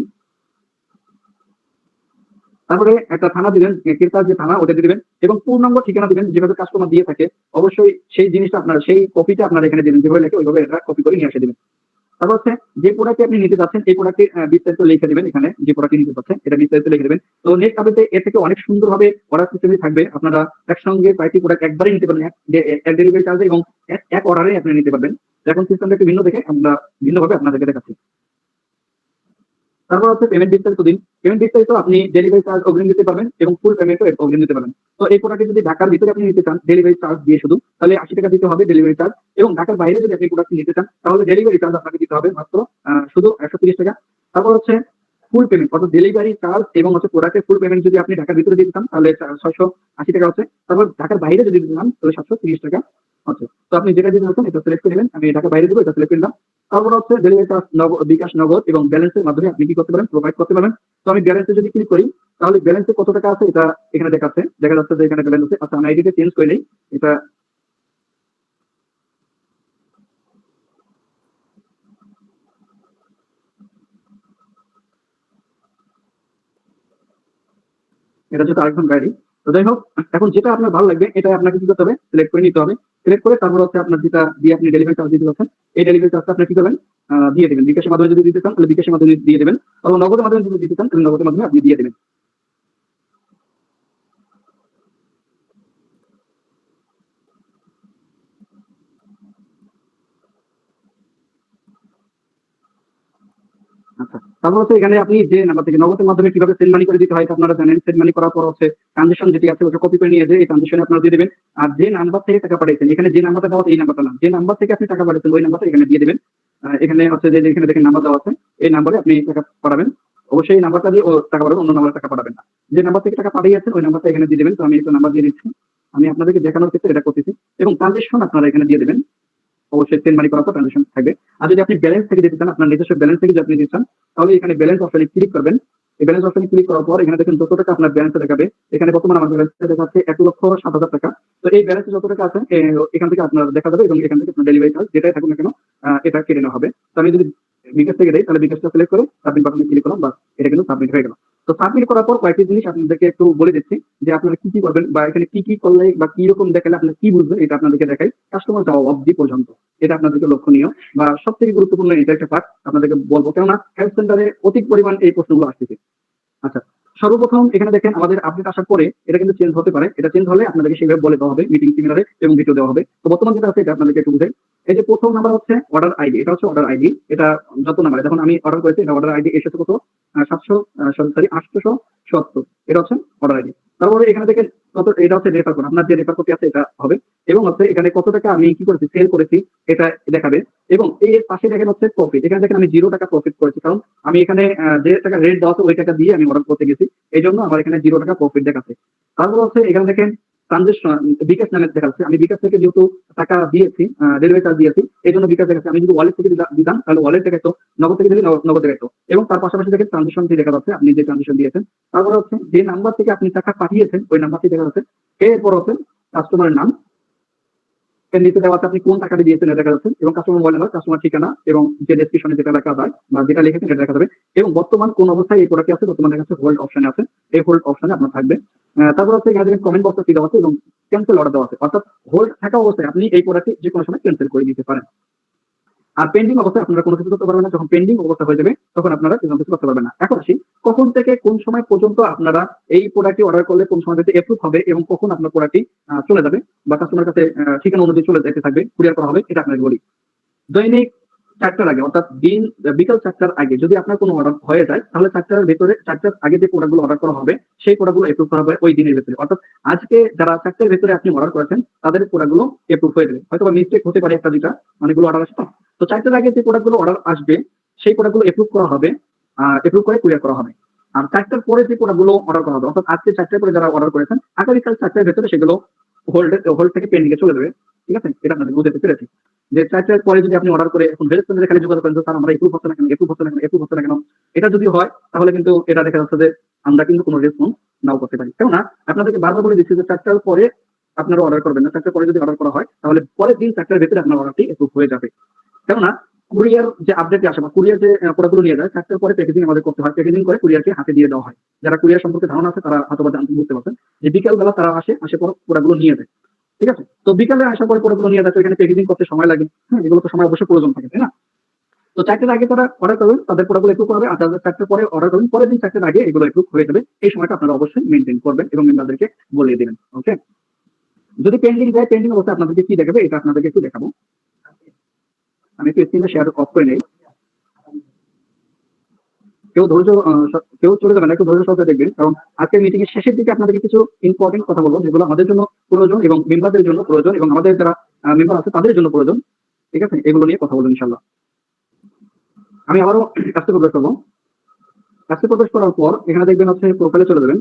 তারপরে একটা থানা দিবেন, ক্রেতার যে থানা ওটা দিয়ে দিবেন, এবং পূর্ণাঙ্গ ঠিকানা দিবেন, যেভাবে কাস্টমার দিয়ে থাকে। অবশ্যই সেই জিনিসটা আপনারা, সেই কপিটা আপনারা এখানে দিবেন, যেভাবে লেখে ওইভাবে এটা কপি করে নিয়ে এসে দিবেন। তারপর হচ্ছে যে প্রোডাক্ট আপনি নিতে যাচ্ছেন এই প্রোডাক্টের বিস্তারিত লিখে দেবেন, এখানে যে প্রোডাক্ট নিতে যাচ্ছেন এটা বিস্তারিত লিখে দেবেন। তো নেক্সট আপডেটে এর থেকে অনেক সুন্দরভাবে অর্ডার সিস্টেমে থাকবে, আপনারা একসঙ্গে কয়েকটি প্রোডাক্ট একবারই নিতে পারবেন, এক ডেলিভারি চার্জে এবং এক অর্ডারে আপনি নিতে পারবেন। এখন সিস্টেমটা একটু ভিন্ন দেখে আমরা ভিন্নভাবে আপনাদেরকে দেখাচ্ছি। তারপর হচ্ছে পেমেন্ট বিস্তারিত দিন। পেমেন্ট বিস্তারিত আপনি ডেলিভারি চার্জ অগ্রিম দিতে পারবেন এবং ফুল পেমেন্টও অগ্রিম দিতে পারবেন। তো এই প্রোডাক্টটি যদি ঢাকার ভিতরে আপনি নিতে চান ডেলিভারি চার্জ দিয়ে শুধু, তাহলে 80 টাকা দিতে হবে ডেলিভারি চার্জ, এবং ঢাকার বাইরে যদি আপনি প্রোডাক্ট নিতে চান তাহলে ডেলিভারি চার্জ আপনাকে দিতে হবে মাত্র শুধু 130 টাকা। তারপর হচ্ছে ফুল পেমেন্ট অর্থাৎ ডেলিভারি চার্জ এবং হচ্ছে প্রোডাক্টের ফুল পেমেন্ট যদি আপনি ঢাকার ভিতরে দিতে চান তাহলে 680 টাকা হচ্ছে। তারপর ঢাকার বাইরে যদি দিতে চান তাহলে 730 টাকা হচ্ছে। তো আপনি যেটা দিতে চাচ্ছেন এটা সিলেক্ট করে নেবেন, আমি ঢাকার বাইরে দেবো, এটা সিলেক্ট করে নিলাম। তারপর হচ্ছে ডেলিভারি চার্জ বিকাশ নগদ এবং ব্যালেন্সের মাধ্যমে আপনি কি করতে পারেন, প্রোভাইড করতে পারেন। তো আমি ব্যালেন্সে যদি ক্লিক করি তাহলে ব্যালেন্সে কত টাকা আছে এটা এখানে দেখাচ্ছে, দেখা যাচ্ছে যে এখানে ব্যালেন্স আছে। আচ্ছা আমি আইডিটা চেঞ্জ করে নেই, এটা এটা হচ্ছে আরেকজন গাড়ি। তো যাই হোক, এখন যেটা আপনার ভালো লাগবে এটা আপনাকে কি করতে হবে, সিলেক্ট করে নিতে হবে। সিলেক্ট করে তারপর হচ্ছে আপনার যেটা দিয়ে আপনি ডেলিভারি চার্জ দিতে পারছেন এই ডেলিভারি চার্জটা আপনি কি করবেন, দিয়ে দেবেন। বিকাশের মাধ্যমে যদি দিতে চান তাহলে বিকাশের মাধ্যমে দিয়ে দেবেন, অথবা নগদের মাধ্যমে যদি দিতে চান তাহলে নগদের মাধ্যমে আপনি দিয়ে দেবেন। আচ্ছা, তারপর হচ্ছে এখানে আপনি যে নাম্বার থেকে নগদের মাধ্যমে কিভাবে সেন্ড মানি করে দিতে হয় এটা আপনারা জানেন। সেন্ড মানি করার পর হচ্ছে ট্রানজেকশন যেটি আছে ওটা কপি করে নিয়ে যে এই ট্রানজেকশনে আপনারা দিয়ে দেবেন। আর যে নাম্বার থেকে টাকা পাঠিয়েছেন এখানে যে নাম্বারটা দেওয়া আছে এই নাম্বারটা না, যে নাম্বার থেকে আপনি টাকা পাঠিয়েছেন ওই নাম্বারটা এখানে দিয়ে দেবেন। এখানে হচ্ছে যে এখানে দেখেন নাম্বার দেওয়া আছে, এই নাম্বারে আপনি টাকা পাঠাবেন। অবশ্যই এই নাম্বারটা দিয়ে ও টাকা পাঠাবেন, অন্য নাম্বারে টাকা পাঠাবেন না। যে নাম্বার থেকে টাকা পাঠিয়েছেন ওই নাম্বারটা এখানে দিয়ে দেবেন। তো আমি একটা নাম্বার দিয়ে দিচ্ছি, আমি আপনাদেরকে দেখানোর ক্ষেত্রে এটা করতেছি। এবং ট্রানজেকশন আপনারা এখানে দিয়ে দেবেন, অবশ্যই সেন্ড মানি করার পর ট্রানজেকশন থাকবে। আর যদি আপনি ব্যালেন্স থেকে দিতে চান, আপনার নিজস্ব ব্যালেন্স থেকে যদি আপনি দিতে চান তাহলে এখানে ব্যালেন্স অপশনে ক্লিক করবেন। এই ব্যালেন্স অপশনে ক্লিক করার পর এখানে দেখেন যত টাকা আপনার ব্যালেন্সে দেখাবে, এখানে বর্তমানে আমার ব্যালেন্সে দেখাচ্ছে 1,07,000 টাকা। তো এই ব্যালেন্সে যত টাকা আছে এখান থেকে আপনার দেখা যাবে এবং এখান থেকে আপনার ডেলিভারি চার্জ যেটাই থাকুক না কেন এটা কেটে নেওয়া হবে। তো আমি যদি বিকাশ থেকে দেই তাহলে বিকাশটা সিলেক্ট করে সাবমিট বাটনে ক্লিক করলাম, বাস এটা কিন্তু সাবমিট হয়ে গেল। তো সাবমিট করার পর কয়েকটি জিনিস আপনাদেরকে একটু বলে দিচ্ছি যে আপনারা কি কি করবেন বা এখানে কি কি করলে বা কি রকম দেখালে আপনারা কি বুঝবেন এটা আপনাদেরকে দেখাই কাস্টমার যাওয়া অবধি পর্যন্ত। এটা আপনাদেরকে লক্ষণীয় বা সব থেকে গুরুত্বপূর্ণ এটা একটা পার্ট আপনাদেরকে বলবো, কেননা হেল্প সেন্টারে অধিক পরিমাণ এই প্রশ্নগুলো আসতেছে। আচ্ছা, সর্বপ্রথম এখানে দেখেন আমাদের আপডেট আসার পরে এটা কিন্তু চেঞ্জ হতে পারে, এটা চেঞ্জ হলে আপনাদেরকে সেভাবে বলে দেওয়া হবে মিটিং সেমিনারে এবং ভিডিও দেওয়া হবে। তো বর্তমান যেটা আছে এটা আপনাদেরকে একটু বুঝাই। এই যে প্রথম নাম্বার হচ্ছে অর্ডার আইডি, এটা হচ্ছে অর্ডার আইডি। এটা যত নাম্বার যখন আমি অর্ডার করেছি এটা অর্ডার আইডি এসেছে কত 870। এটা হচ্ছে অর্ডার আইডি। তারপরে এখানে দেখেন কত, এটা হচ্ছে রেফার কোড, আপনার যে রেফার কোডটি আছে এটা হবে। এবং হচ্ছে এখানে কত টাকা আমি কি করেছি সেল করেছি এটা দেখাবে। এবং এর পাশে দেখেন হচ্ছে প্রফিট, এখানে দেখেন আমি 0 টাকা প্রফিট করেছি, কারণ আমি এখানে যে টাকা রেট দেওয়া আছে ওই টাকা দিয়ে আমি অর্ডার করতে গেছি, এই জন্য আমার এখানে 0 টাকা প্রফিট দেখাচ্ছে। তারপর হচ্ছে এখানে দেখেন ট্রানজেকশন বিকাশ নামে দেখাচ্ছে, আমি বিকাশ থেকে যেহেতু টাকা দিয়েছি ডেলিভারি চার্জ দিয়েছি এই জন্য বিকাশ দেখাচ্ছে। আমি যদি ওয়ালেট থেকে দিতাম তাহলে ওয়ালেট দেখাতো, নগদ থেকে দিলে নগদ দেখাতো। এবং তার পাশাপাশি দেখেন ট্রানজেকশন দেখা যাচ্ছে আপনি যে ট্রানজেকশন দিয়েছেন। তারপর হচ্ছে যে নাম্বার থেকে আপনি টাকা পাঠিয়েছেন ওই নাম্বারটি দেখা যাচ্ছে। এরপর হচ্ছে কাস্টমারের নাম, এর নিচে দেওয়া আছে আপনি কোন টাকাটা দিয়েছেন এটা দেখা যাচ্ছে, এবং কাস্টমার মোবাইল নাম্বার, কাস্টমার ঠিকানা এবং যে ডেসক্রিপশনে যেটা লেখা যায় বা যেটা লিখেছেন এটা দেখা যাবে। এবং বর্তমান কোন অবস্থায় এই প্রোডাক্ট আছে, বর্তমানে দেখা যাচ্ছে হোল্ড অপশনে আছে, এই হোল্ড অপশনে আপনার থাকবে। তারপর হচ্ছে এখানে দেখেন কমেন্ট বক্সে দেওয়া আছে এবং ক্যান্সেল অর্ডার দেওয়া আছে, অর্থাৎ হোল্ড থাকা অবস্থায় আপনি এই প্রোডাক্টটি যে কোনো সময় ক্যান্সেল করে দিতে পারেন। আর পেন্ডিং অবস্থায় আপনারা কোনো কিছু করতে পারবেন না, যখন পেন্ডিং অবস্থা হয়ে যাবে তখন আপনারা কোনো কিছু করতে পারবেন না। এখন আসি কখন থেকে কোন সময় পর্যন্ত আপনারা এই প্রোডাক্টটি অর্ডার করলে কোন সময় থেকে এপ্রুভ হবে এবং কখন আপনার প্রোডাক্টটি চলে যাবে বা কাস্টমার কাছে ঠিকানা অনুযায়ী চলে যেতে থাকবে, কুরিয়ার করা হবে, এটা আপনাকে বলি। দৈনিক 4টার আগে অর্থাৎ দিন বিকাল 4টার আগে যদি আপনার কোনো অর্ডার হয়ে যায় তাহলে 4টার ভেতরে 4টার আগে যে প্রোডাক্টগুলো অর্ডার করা হবে সেই প্রোডাক্টগুলো এপ্রুভ করা হবে ওই দিনের ভেতরে। অর্থাৎ আজকে যারা 4টার ভেতরে আপনি অর্ডার করেছেন তাদের প্রোডাক্টগুলো এপ্রুভ হয়ে যাবে, হয়তো বা মিস্টেক হতে পারে একটা দুটা, অনেকগুলো অর্ডার আসে। তো 4টার আগে যে প্রোডাক্টগুলো অর্ডার আসবে সেই প্রোডাক্টগুলো এপ্রুভ করা হবে, এপ্রুভ করে কুরিয়ার করা হবে। আর 4টার পরে যে প্রোডাক্টগুলো অর্ডার করা হবে অর্থাৎ আজকে 4টার পরে যারা অর্ডার করেছেন আগামীকাল 4টার ভেতরে সেগুলো হোল্ড থেকে পেন্ডিং এ চলে যাবে। ঠিক আছে, এটা আপনাদের বুঝতে পেরেছি যে 4টার পরে যদি আপনি অর্ডার করে এখন রেস্টুরেন্টে খালি যোগাযোগ করেন স্যার আমরা এপ্রুভ হচ্ছে না কেন, এপ্রুভ হচ্ছে না কেন, এপ্রুভ হচ্ছে না কেন, এটা যদি হয় তাহলে কিন্তু এটা দেখা যাচ্ছে যে আমরা কিন্তু কোনো রেসপন্স নাও করতে পারি। কেননা আপনাদেরকে বারবার বলে দিচ্ছি যে 4টার পরে আপনারা অর্ডার করবেন না, 4টার পরে যদি অর্ডার করা হয় তাহলে পরের দিন 4টার ভেতরে আপনার অর্ডারটি এপ্রুভ হয়ে যাবে। কেননা কুরিয়ার যে আপডেট আসে বা কুরিয়ার যে প্রোডাক্টগুলো নিয়ে যায় 4টার পরে প্যাকেজিং আমাদের করতে হয়, প্যাকেজিং করে কুরিয়ারকে হাতে দিয়ে দেওয়া হয়। যারা কুরিয়ার সম্পর্কে ধারণা আছে তারা হয়তো বা জানতে বুঝতে পারছেন যে বিকাল বেলা তারা আসে পর প্রোডাক্টগুলো নিয়ে যায়। ঠিক আছে, তো বিকালে আসার পরে প্রোডাক্টগুলো নিয়ে যায়, তো এখানে প্যাকেজিং করতে সময় লাগে, হ্যাঁ এগুলো তো সময় অবশ্যই প্রয়োজন থাকে, তাই না? তো তো 4টের আগে তারা অর্ডার করবেন, তাদের প্রোডাক্টগুলো এপ্রুভ হবে, আর তাদের 4টের পরে অর্ডার করবেন, পরের দিন 4টের আগে এগুলো এপ্রুভ হয়ে যাবে। এই সময়টা আপনারা অবশ্যই মেনটেন করবেন এবং মেম্বারদেরকে বলিয়ে দিবেন। ওকে, যদি পেন্ডিং যায়, পেন্ডিং অবস্থায় আপনাদেরকে কি দেখাবে এটা আপনাদেরকে একটু দেখাবো। আমি একটু স্ক্রিনটা শেয়ার অফ করে নেই। কেউ চলে যাবেন না, একটু ধৈর্য সহকারে দেখবেন, কারণ আজকের মিটিং এর শেষের দিকে আপনাদেরকে কিছু ইম্পর্টেন্ট কথা বলবো যেগুলো আমাদের জন্য প্রয়োজন এবং মেম্বারদের জন্য প্রয়োজন এবং আমাদের যারা মেম্বার আছে তাদের জন্য প্রয়োজন। ঠিক আছে, এগুলো নিয়ে কথা বলবো ইনশাল্লাহ। আমি আবারও কাজে প্রবেশ করবো। কাজে প্রবেশ করার পর এখানে দেখবেন হচ্ছে প্রোফাইলে চলে যাবেন।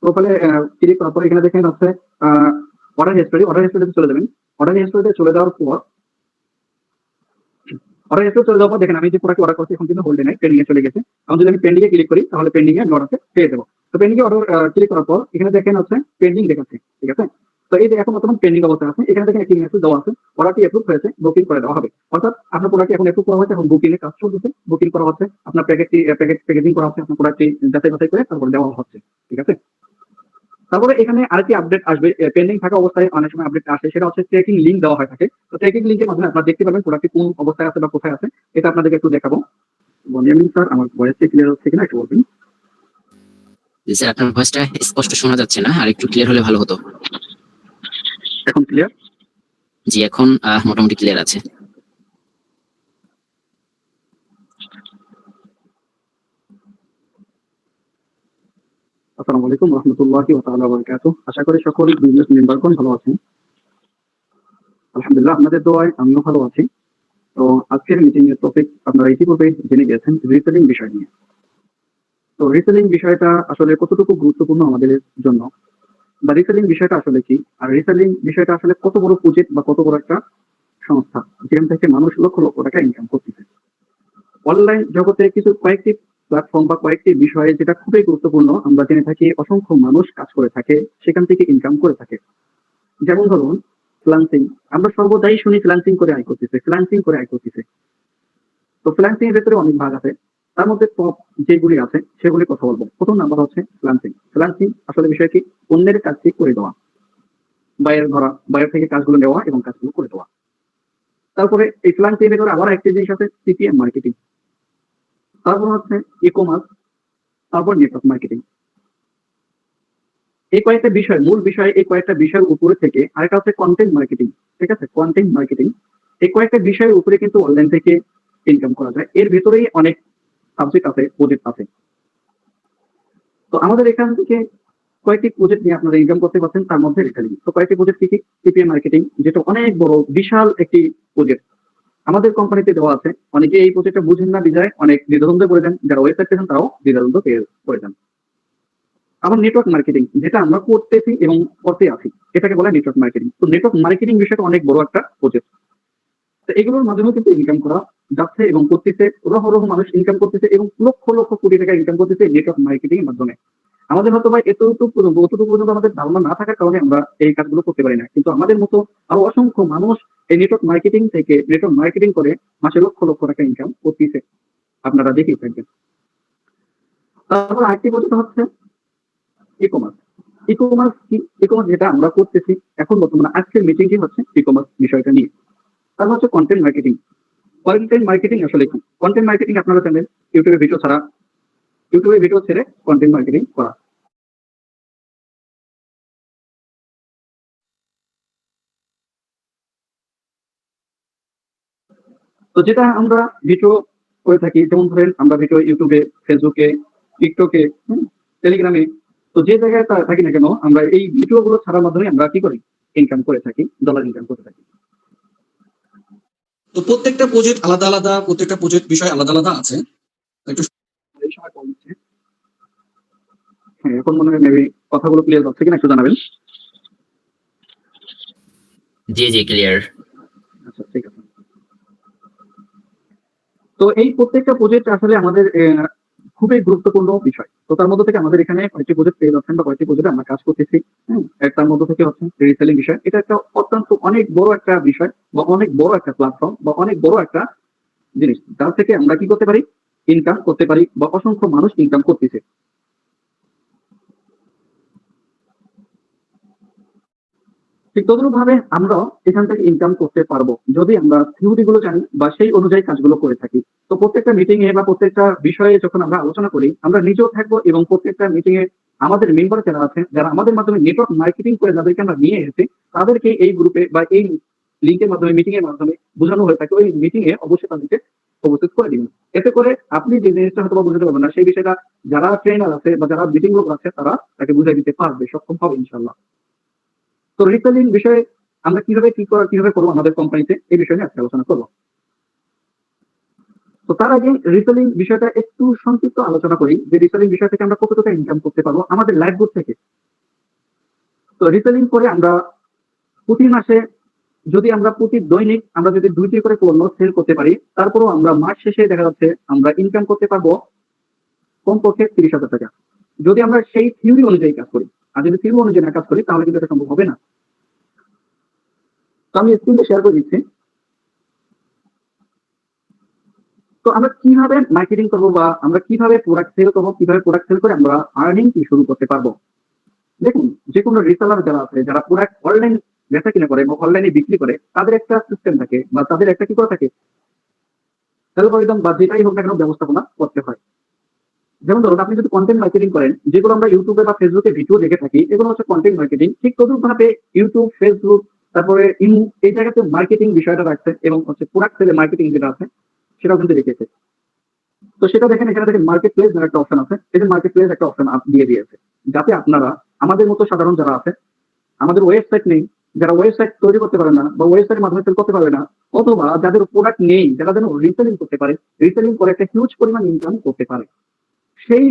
প্রোফাইলে ক্লিক করার পর এখানে দেখেন হচ্ছে অর্ডার হিস্টরি, অর্ডার হিস্টরিতে চলে যাবেন। অর্ডার হিস্টরিতে চলে যাওয়ার পর দেখেন আমি যে প্রোডাক্ট অর্ডার করছি এখন কিন্তু হোল্ডে নাই, পেন্ডিং এ চলে গেছে। আমি যদি আমি পেন্ডিং এ ক্লিক করি তাহলে পেন্ডিং এ অর্ডারটা পেয়ে যাবো। তো পেন্ডিং এ অর্ডার ক্লিক করার পর এখানে দেখেন হচ্ছে পেন্ডিং দেখাচ্ছে। ঠিক আছে, তো এই যে এখন বর্তমান পেন্ডিং অবস্থা আছে, এখানে দেখেন একটি মেসেজ দেওয়া আছে, অর্ডারটি এপ্রুভ হয়েছে, বুকিং করে দেওয়া হবে। অর্থাৎ আপনার প্রোডাক্টটি এখন এপ্রুভ করা হয়েছে, এখন বুকিং এর কাজ চলছে, বুকিং করা হচ্ছে, আপনার প্যাকেজিং করা হচ্ছে, আপনার প্রোডাক্টটি যাচাই বাছাই করে তারপর দেওয়া হচ্ছে। ঠিক আছে, তারপরে এখানে আরেকটি আপডেট আসবে, পেন্ডিং থাকা অবস্থায় অনেক সময় আপডেট আসে, সেটা হচ্ছে ট্র্যাকিং লিঙ্ক দেওয়া হয় থাকে। তো ট্র্যাকিং লিঙ্কের মাধ্যমে আপনারা দেখতে পাবেন প্রোডাক্টটি কোন অবস্থায় আছে বা কোথায় আছে, এটা আপনাদেরকে একটু দেখাবো। বনিয়ামিন স্যার, আমার ভয়েসটি ক্লিয়ার হচ্ছে কিনা একটু বলবেন। জি স্যার, আপনার ভয়েসটা স্পষ্ট শোনা যাচ্ছে না, আর একটু ক্লিয়ার হলে ভালো হতো। এখন ক্লিয়ার? জি, এখন মোটামুটি ক্লিয়ার আছে। আসসালামু আলাইকুম রহমতুল্লাহি ওয়া তাআলা ওয়া বারাকাতুহু। আশা করি সকল বিজনেস মেম্বারগণ ভালো আছেন। আলহামদুলিল্লাহ, আপনাদের দোয়ায় আমিও ভালো আছি। তো আজকের মিটিং এর টপিক আপনারা ইতিপূর্বে জেনে গেছেন, রিসেলিং বিষয় নিয়ে। তো রিসেলিং বিষয়টা আসলে কতটুকু গুরুত্বপূর্ণ আমাদের জন্য, বা রিসেলিং বিষয়টা আসলে কি, আর রিসেলিং বিষয়টা আসলে কত বড় প্রজেক্ট বা কত বড় একটা সংস্থা যেখান থেকে মানুষ লক্ষ লক্ষ টাকা ইনকাম করতেছে। অনলাইন জগতে কয়েকটি প্ল্যাটফর্ম বা কয়েকটি বিষয়ে যেটা খুবই গুরুত্বপূর্ণ, আমরা জেনে থাকি অসংখ্য মানুষ কাজ করে থাকে, সেখান থেকে ইনকাম করে থাকে। যেমন ধরুন ফ্রিল্যান্সিং, আমরা সর্বদাই শুনি ফ্রিল্যান্সিং করে আয় করতেছে, ফ্রিল্যান্সিং করে আয় করতেছে। তো ফ্রিল্যান্সিং এর ভেতরে অনেক ভাগ আছে, তার মধ্যে টপ যেগুলি আছে সেগুলি কথা বলবো। প্রথম নাম্বার হচ্ছে ফ্রিল্যান্সিং। ফ্রিল্যান্সিং আসলে বিষয় কি, অন্যের কাজটি করে দেওয়া, বাইরের থেকে কাজগুলো নেওয়া এবং কাজগুলো করে দেওয়া। তারপরে এই ফ্রিল্যান্সিং এর ভেতরে আবার একটা জিনিস আছে সিপিএম মার্কেটিং, তারপর হচ্ছে ই কমার্স, তারপর নেটওয়ার্ক মার্কেটিং। এই কয়েকটা বিষয়, মূল বিষয়, এই কয়েকটা বিষয়ের উপরে থেকে আরেকটা হচ্ছে কন্টেন্ট মার্কেটিং। ঠিক আছে, কন্টেন্ট মার্কেটিং, এই কয়েকটা বিষয়ের উপরে কিন্তু অনলাইন থেকে ইনকাম করা যায়। এর ভেতরেই অনেক সাবজেক্ট আছে, প্রজেক্ট আছে। তো আমাদের এখান থেকে কয়েকটি প্রজেক্ট নিয়ে আপনারা ইনকাম করতে পারছেন, তার মধ্যে রিটেলিং। তো কয়েকটি প্রজেক্ট কি কি? সিপিএম মার্কেটিং, যেটা অনেক বড় বিশাল একটি প্রজেক্ট আমাদের কোম্পানিতে দেওয়া আছে। অনেকে এই প্রজেক্টটা বুঝেন না, বিজয় অনেক দ্বিধাদ্বন্দ্বে পড়ে যান, যারা ওয়েবসাইট পেয়েছেন তারাও দ্বিধাদ্বন্দ্ব পড়ে যান। আবার নেটওয়ার্ক মার্কেটিং, যেটা আমরা করতেছি এবং করতে আছি, এটাকে বলে নেটওয়ার্ক মার্কেটিং। তো নেটওয়ার্ক মার্কেটিং বিষয়টা অনেক বড় একটা প্রজেক্ট। তো এগুলোর মাধ্যমে কিন্তু ইনকাম করা যাচ্ছে এবং করতেছে, রহ মানুষ ইনকাম করতেছে এবং লক্ষ লক্ষ কোটি টাকা ইনকাম করতেছে নেটওয়ার্ক মার্কেটিং এর মাধ্যমে। আমাদের হয়তো ভাই অতটুকু পর্যন্ত আমাদের ধারণা না থাকার কারণে আমরা এই কাজগুলো করতে পারি না, কিন্তু আমাদের মতো আরো অসংখ্য মানুষ এই নেটওয়ার্ক মার্কেটিং করে মাসে লক্ষ লক্ষ টাকা ইনকাম করতেছে, আপনারা দেখেই থাকবেন। তারপর আরেকটি প্রজেক্ট হচ্ছে ই কমার্স। ই কমার্স কি? ই কমার্স যেটা আমরা করতেছি এখন বর্তমানে, আজকের মিটিংটি হচ্ছে ই কমার্স বিষয়টা নিয়ে। তারপর হচ্ছে কন্টেন্ট মার্কেটিং। কন্টেন্ট মার্কেটিং আসলে কি? কন্টেন্ট মার্কেটিং আপনারা জানেন ইউটিউবে ভিডিও ছেড়ে কন্টেন্ট মার্কেটিং করা। তো যেটা আমরা ভিডিও করে থাকি, যেমন ধরেন আমরা ভিডিও ইউটিউবে, ফেসবুকে, টিকটকে, টেলিগ্রামে, তো যে জায়গায় থাকি না কেন, আমরা এই ভিডিওগুলো ছাড়ার মাধ্যমে আমরা কি করি, ইনকাম করে থাকি, ডলার ইনকাম করে থাকি। তো প্রত্যেকটা প্রজেক্ট আলাদা আলাদা, প্রত্যেকটা প্রজেক্ট বিষয় আলাদা আলাদা আছে। একটু এই সময় কম হচ্ছে। হ্যাঁ, এখন মনে হয় মেবি কথাগুলো ক্লিয়ার হচ্ছে কিনা একটু জানাবেন। জি জি, ক্লিয়ার। আচ্ছা, ঠিক আছে। তো এই প্রত্যেকটা প্রজেক্ট আসলে আমাদের খুবই গুরুত্বপূর্ণ বিষয়। তো তার মধ্যে থেকে আমাদের এখানে কয়েকটি প্রজেক্ট পেয়ে যাচ্ছেন বা কয়েকটি প্রজেক্টে আমরা কাজ করতেছি। তার মধ্যে থেকে হচ্ছে রিসেলিং বিষয়। এটা একটা অত্যন্ত অনেক বড় একটা বিষয় বা অনেক বড় একটা প্ল্যাটফর্ম বা অনেক বড় একটা জিনিস, যার থেকে আমরা কি করতে পারি, ইনকাম করতে পারি বা অসংখ্য মানুষ ইনকাম করতেছে। ঠিক তদরূপ ভাবে আমরা এখান থেকে ইনকাম করতে পারবো যদি আমরা থিওরি গুলো জানি বা সেই অনুযায়ী কাজগুলো করে থাকি। তো প্রত্যেকটা মিটিং এ বা প্রত্যেকটা বিষয়ে যখন আমরা আলোচনা করি আমরা নিজেও থাকবো এবং প্রত্যেকটা মিটিং এ আমাদের মেম্বার যারা আছেন যারা আমাদের মাধ্যমে নেটওয়ার্ক মার্কেটিং করে যাদেরকে আমরা নিয়ে এসেছি তাদেরকে এই গ্রুপে বা এই লিঙ্কের মাধ্যমে মিটিং এর মাধ্যমে বোঝানো হয়ে থাকে ওই মিটিং এ অবশ্যই তাদেরকে উপস্থিত করে দিন। এতে করে আপনি যে জিনিসটা হয়তো বুঝতে পারবেন না সেই বিষয়টা যারা ট্রেনার আছে বা যারা মিটিং লোক আছে তারা তাকে বুঝাই দিতে পারবে, সক্ষম হবে ইনশাল্লাহ। তো রিসেলিং বিষয়ে আমরা কিভাবে করবো আমাদের কোম্পানিতে এই বিষয়ে নিয়ে আজকে আলোচনা করবো। তো তার আগে রিসেলিং বিষয়টা একটু সংক্ষিপ্ত আলোচনা করি যে রিসেলিং বিষয় থেকে আমরা কত টাকা ইনকাম করতে পারবো আমাদের লাইফ গ্রুপ থেকে। তো রিসেলিং করে আমরা প্রতি মাসে যদি আমরা প্রতি দৈনিক আমরা যদি 2টি করে পণ্য সেল করতে পারি তারপরও আমরা মাস শেষে দেখা যাচ্ছে আমরা ইনকাম করতে পারবো কমপক্ষে 30,000 টাকা যদি আমরা সেই থিওরি অনুযায়ী কাজ করি। আর যদি থিওরি অনুযায়ী না কাজ করি তাহলে কিন্তু এটা সম্ভব হবে না। তো আমি স্ক্রিনে শেয়ার করে দিচ্ছি। তো আমরা কিভাবে মার্কেটিং করবো বা আমরা কিভাবে প্রোডাক্ট সেল করবো, কিভাবে প্রোডাক্ট সেল করে আমরা আর্নিং কি শুরু করতে পারবো। দেখুন যে কোনো রিসেলার যারা আছে যারা প্রোডাক্ট অনলাইন বেচা কিনা করে বা অনলাইনে বিক্রি করে তাদের একটা সিস্টেম থাকে বা তাদের একটা কি করে থাকে অ্যালগরিদম বা যেটাই হোক না কেন ব্যবস্থাপনা করতে হয়। যেমন ধরুন আপনি যদি কন্টেন্ট মার্কেটিং করেন যেগুলো আমরা ইউটিউবে বা ফেসবুকে ভিডিও দেখে থাকি এগুলো হচ্ছে কন্টেন্ট মার্কেটিং। ঠিক তদরূপ ভাবে ইউটিউব, ফেসবুক, তারপরে ইমো এই জায়গাতে মার্কেটিং বিষয়টা রাখছে এবং হচ্ছে প্রোডাক্ট সেলে মার্কেটিং যেটা আছে সেটাও কিন্তু রেখেছে। তো সেটা দেখেন এখানে দেখেন মার্কেট প্লেস একটা অপশন আছে, এই যে মার্কেট প্লেস একটা অপশন দিয়ে দিয়েছে যাতে আপনারা আমাদের মতো সাধারণ যারা আছে আমাদের ওয়েবসাইট নেই, যারা ওয়েবসাইট তৈরি করতে পারে না বা ওয়েবসাইটের মাধ্যমে সেল করতে পারে না অথবা যাদের প্রোডাক্ট নেই যারা যেন রিসেলিং করতে পারে, রিসেলিং করে একটা হিউজ পরিমাণ ইনকাম করতে পারে সেই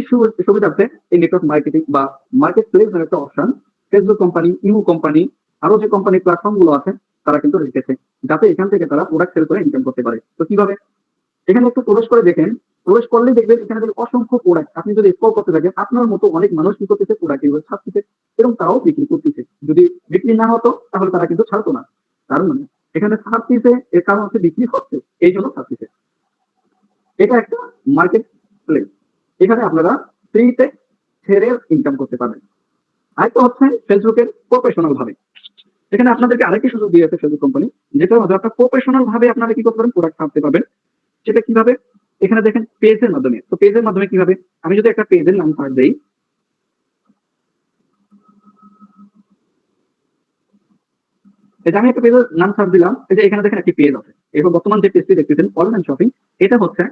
সুবিধার্থে এই নেটওয়ার্ক মার্কেটিং বা মার্কেট প্লেস একটা option Facebook company, imo company আরো যে কোম্পানি প্ল্যাটফর্ম গুলো আছে তারা কিন্তু রেখেছে যাতে এখান থেকে তারা প্রোডাক্ট সেল করে ইনকাম করতে পারে। তো কিভাবে এখানে একটু প্রবেশ করে দেখেন, প্রবেশ করলেই দেখবেন এখানে অসংখ্য প্রোডাক্ট আপনি যদি স্ক্রল করতে থাকেন আপনার মতো অনেক মানুষ কি করতেছে প্রোডাক্ট এগুলো ছাড়তেছে এবং তারাও বিক্রি করতেছে। যদি বিক্রি না হতো তাহলে তারা কিন্তু ছাড়তো না। কারণ মানে এখানে ছাড়তেছে এর কারণ হচ্ছে বিক্রি হচ্ছে এই জন্য ছাড়তেছে। এটা একটা মার্কেট প্লেস, এখানে আপনারা ফ্রিতে ছেড়ে ইনকাম করতে পারবেন। আরেকটা হচ্ছে ফেসবুকের প্রফেশনাল ভাবে, এখানে আপনাদেরকে আরেকটি সুযোগ দিয়েছে ফেসবুক কোম্পানি যেটা মধ্যে আপনার প্রফেশনাল ভাবে আপনারা কি করতে পারেন প্রোডাক্ট ছাড়তে পারবেন। সেটা কিভাবে এখানে দেখেন পেজের মাধ্যমে। তো পেজের মাধ্যমে কিভাবে আমি যদি একটা পেজের নাম সার্চ দেই, এটা আমি একটা পেজের নাম সার্চ দিলাম, এই যে এখানে দেখেন একটি পেজ আছে। এবার বর্তমান যে পেজটি দেখতেছেন অনলাইন শপিং, এটা হচ্ছে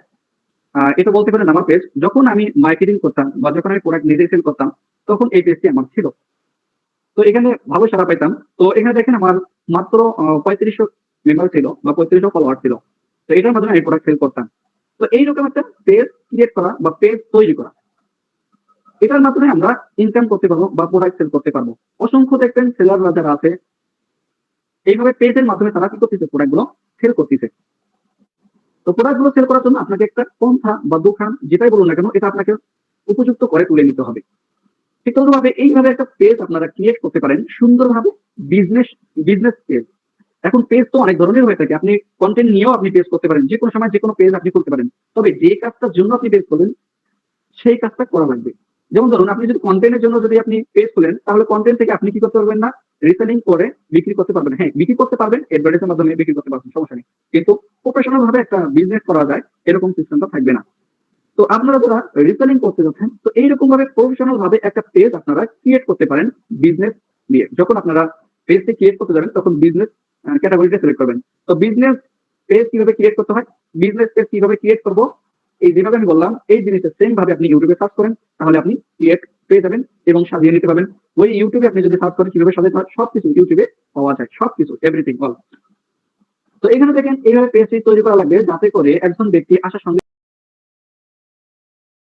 এটা বলতে পারেন আমার পেজ। যখন আমি মার্কেটিং করতাম বা যখন আমি প্রোডাক্ট নিজে সেল করতাম তখন এই পেজটি আমার ছিল। তো এখানে ভালো সাড়া পাইতাম। তো এখানে দেখেন আমার মাত্র 3500 মেম্বার ছিল বা 3500 ফলোয়ার ছিল। তো এটার মাধ্যমে আমি প্রোডাক্ট সেল করতাম। তো এইরকম একটা পেজ ক্রিয়েট করা বা পেজ তৈরি করা, এটার মাধ্যমে আমরা ইনকাম করতে পারবো বা প্রোডাক্ট সেল করতে পারবো। অসংখ্য দেখবেন সেলাররা যারা আছে এইভাবে পেজের মাধ্যমে তারা কি করতেছে প্রোডাক্ট গুলো সেল করতেছে। তো প্রোডাক্ট গুলো সেল করার জন্য আপনাকে একটা পন্থা বা দোকান যেটাই বলুন না কেন এটা আপনাকে উপযুক্ত করে তুলে নিতে হবে। ঠিক তদ্রুপভাবে এইভাবে একটা পেজ আপনারা ক্রিয়েট করতে পারেন সুন্দরভাবে বিজনেস পেজ। এখন পেজ তো অনেক ধরনের হয়ে থাকে, আপনি কন্টেন্ট নিয়েও আপনি পেজ করতে পারেন, যে কোনো সময় যে কোনো পেজ আপনি করতে পারেন। তবে যে কাজটার জন্য আপনি পেজ করবেন সেই কাজটা করা লাগবে। যেমন ধরুন আপনি যদি কন্টেন্টের জন্য যদি আপনি পেজ খুলেন তাহলে কন্টেন্ট থেকে আপনি কি করতে পারবেন না রিসেলিং করে বিক্রি করতে পারবেন। হ্যাঁ বিক্রি করতে পারবেন, অ্যাডভার্টাইজের মাধ্যমে বিক্রি করতে পারবেন, সমস্যা নেই, কিন্তু প্রফেশনাল ভাবে একটা বিজনেস করা যায় এরকম সিস্টেমটা থাকবে না। তো আপনারা যারা রিসেলিং করতে যাচ্ছেন তো এইরকম ভাবে প্রফেশনাল ভাবে একটা পেজ আপনারা ক্রিয়েট করতে পারেন বিজনেস দিয়ে। যখন আপনারা পেজটি ক্রিয়েট করতে যাবেন তখন বিজনেস ক্যাটাগরিটা সিলেক্ট করবেন। তো বিজনেস পেজ কিভাবে ক্রিয়েট করতে হয়, বিজনেস পেজ কিভাবে ক্রিয়েট করবো এই যেভাবে আমি বললাম এই জিনিসটা সেম ভাবে আপনি ইউটিউবে সার্চ করেন তাহলে আপনি ক্রিয়েট পেয়ে যাবেন এবং সাজিয়ে নিতে পারবেন। ওই ইউটিউবে আপনি যদি সার্চ করেন কিভাবে সাজাতে হয় সবকিছু ইউটিউবে পাওয়া যায়, সবকিছু এভরিথিং অল। তো এখানে দেখেন এইভাবে পেজটি তৈরি করা লাগবে যাতে করে একজন ব্যক্তি আসার সঙ্গে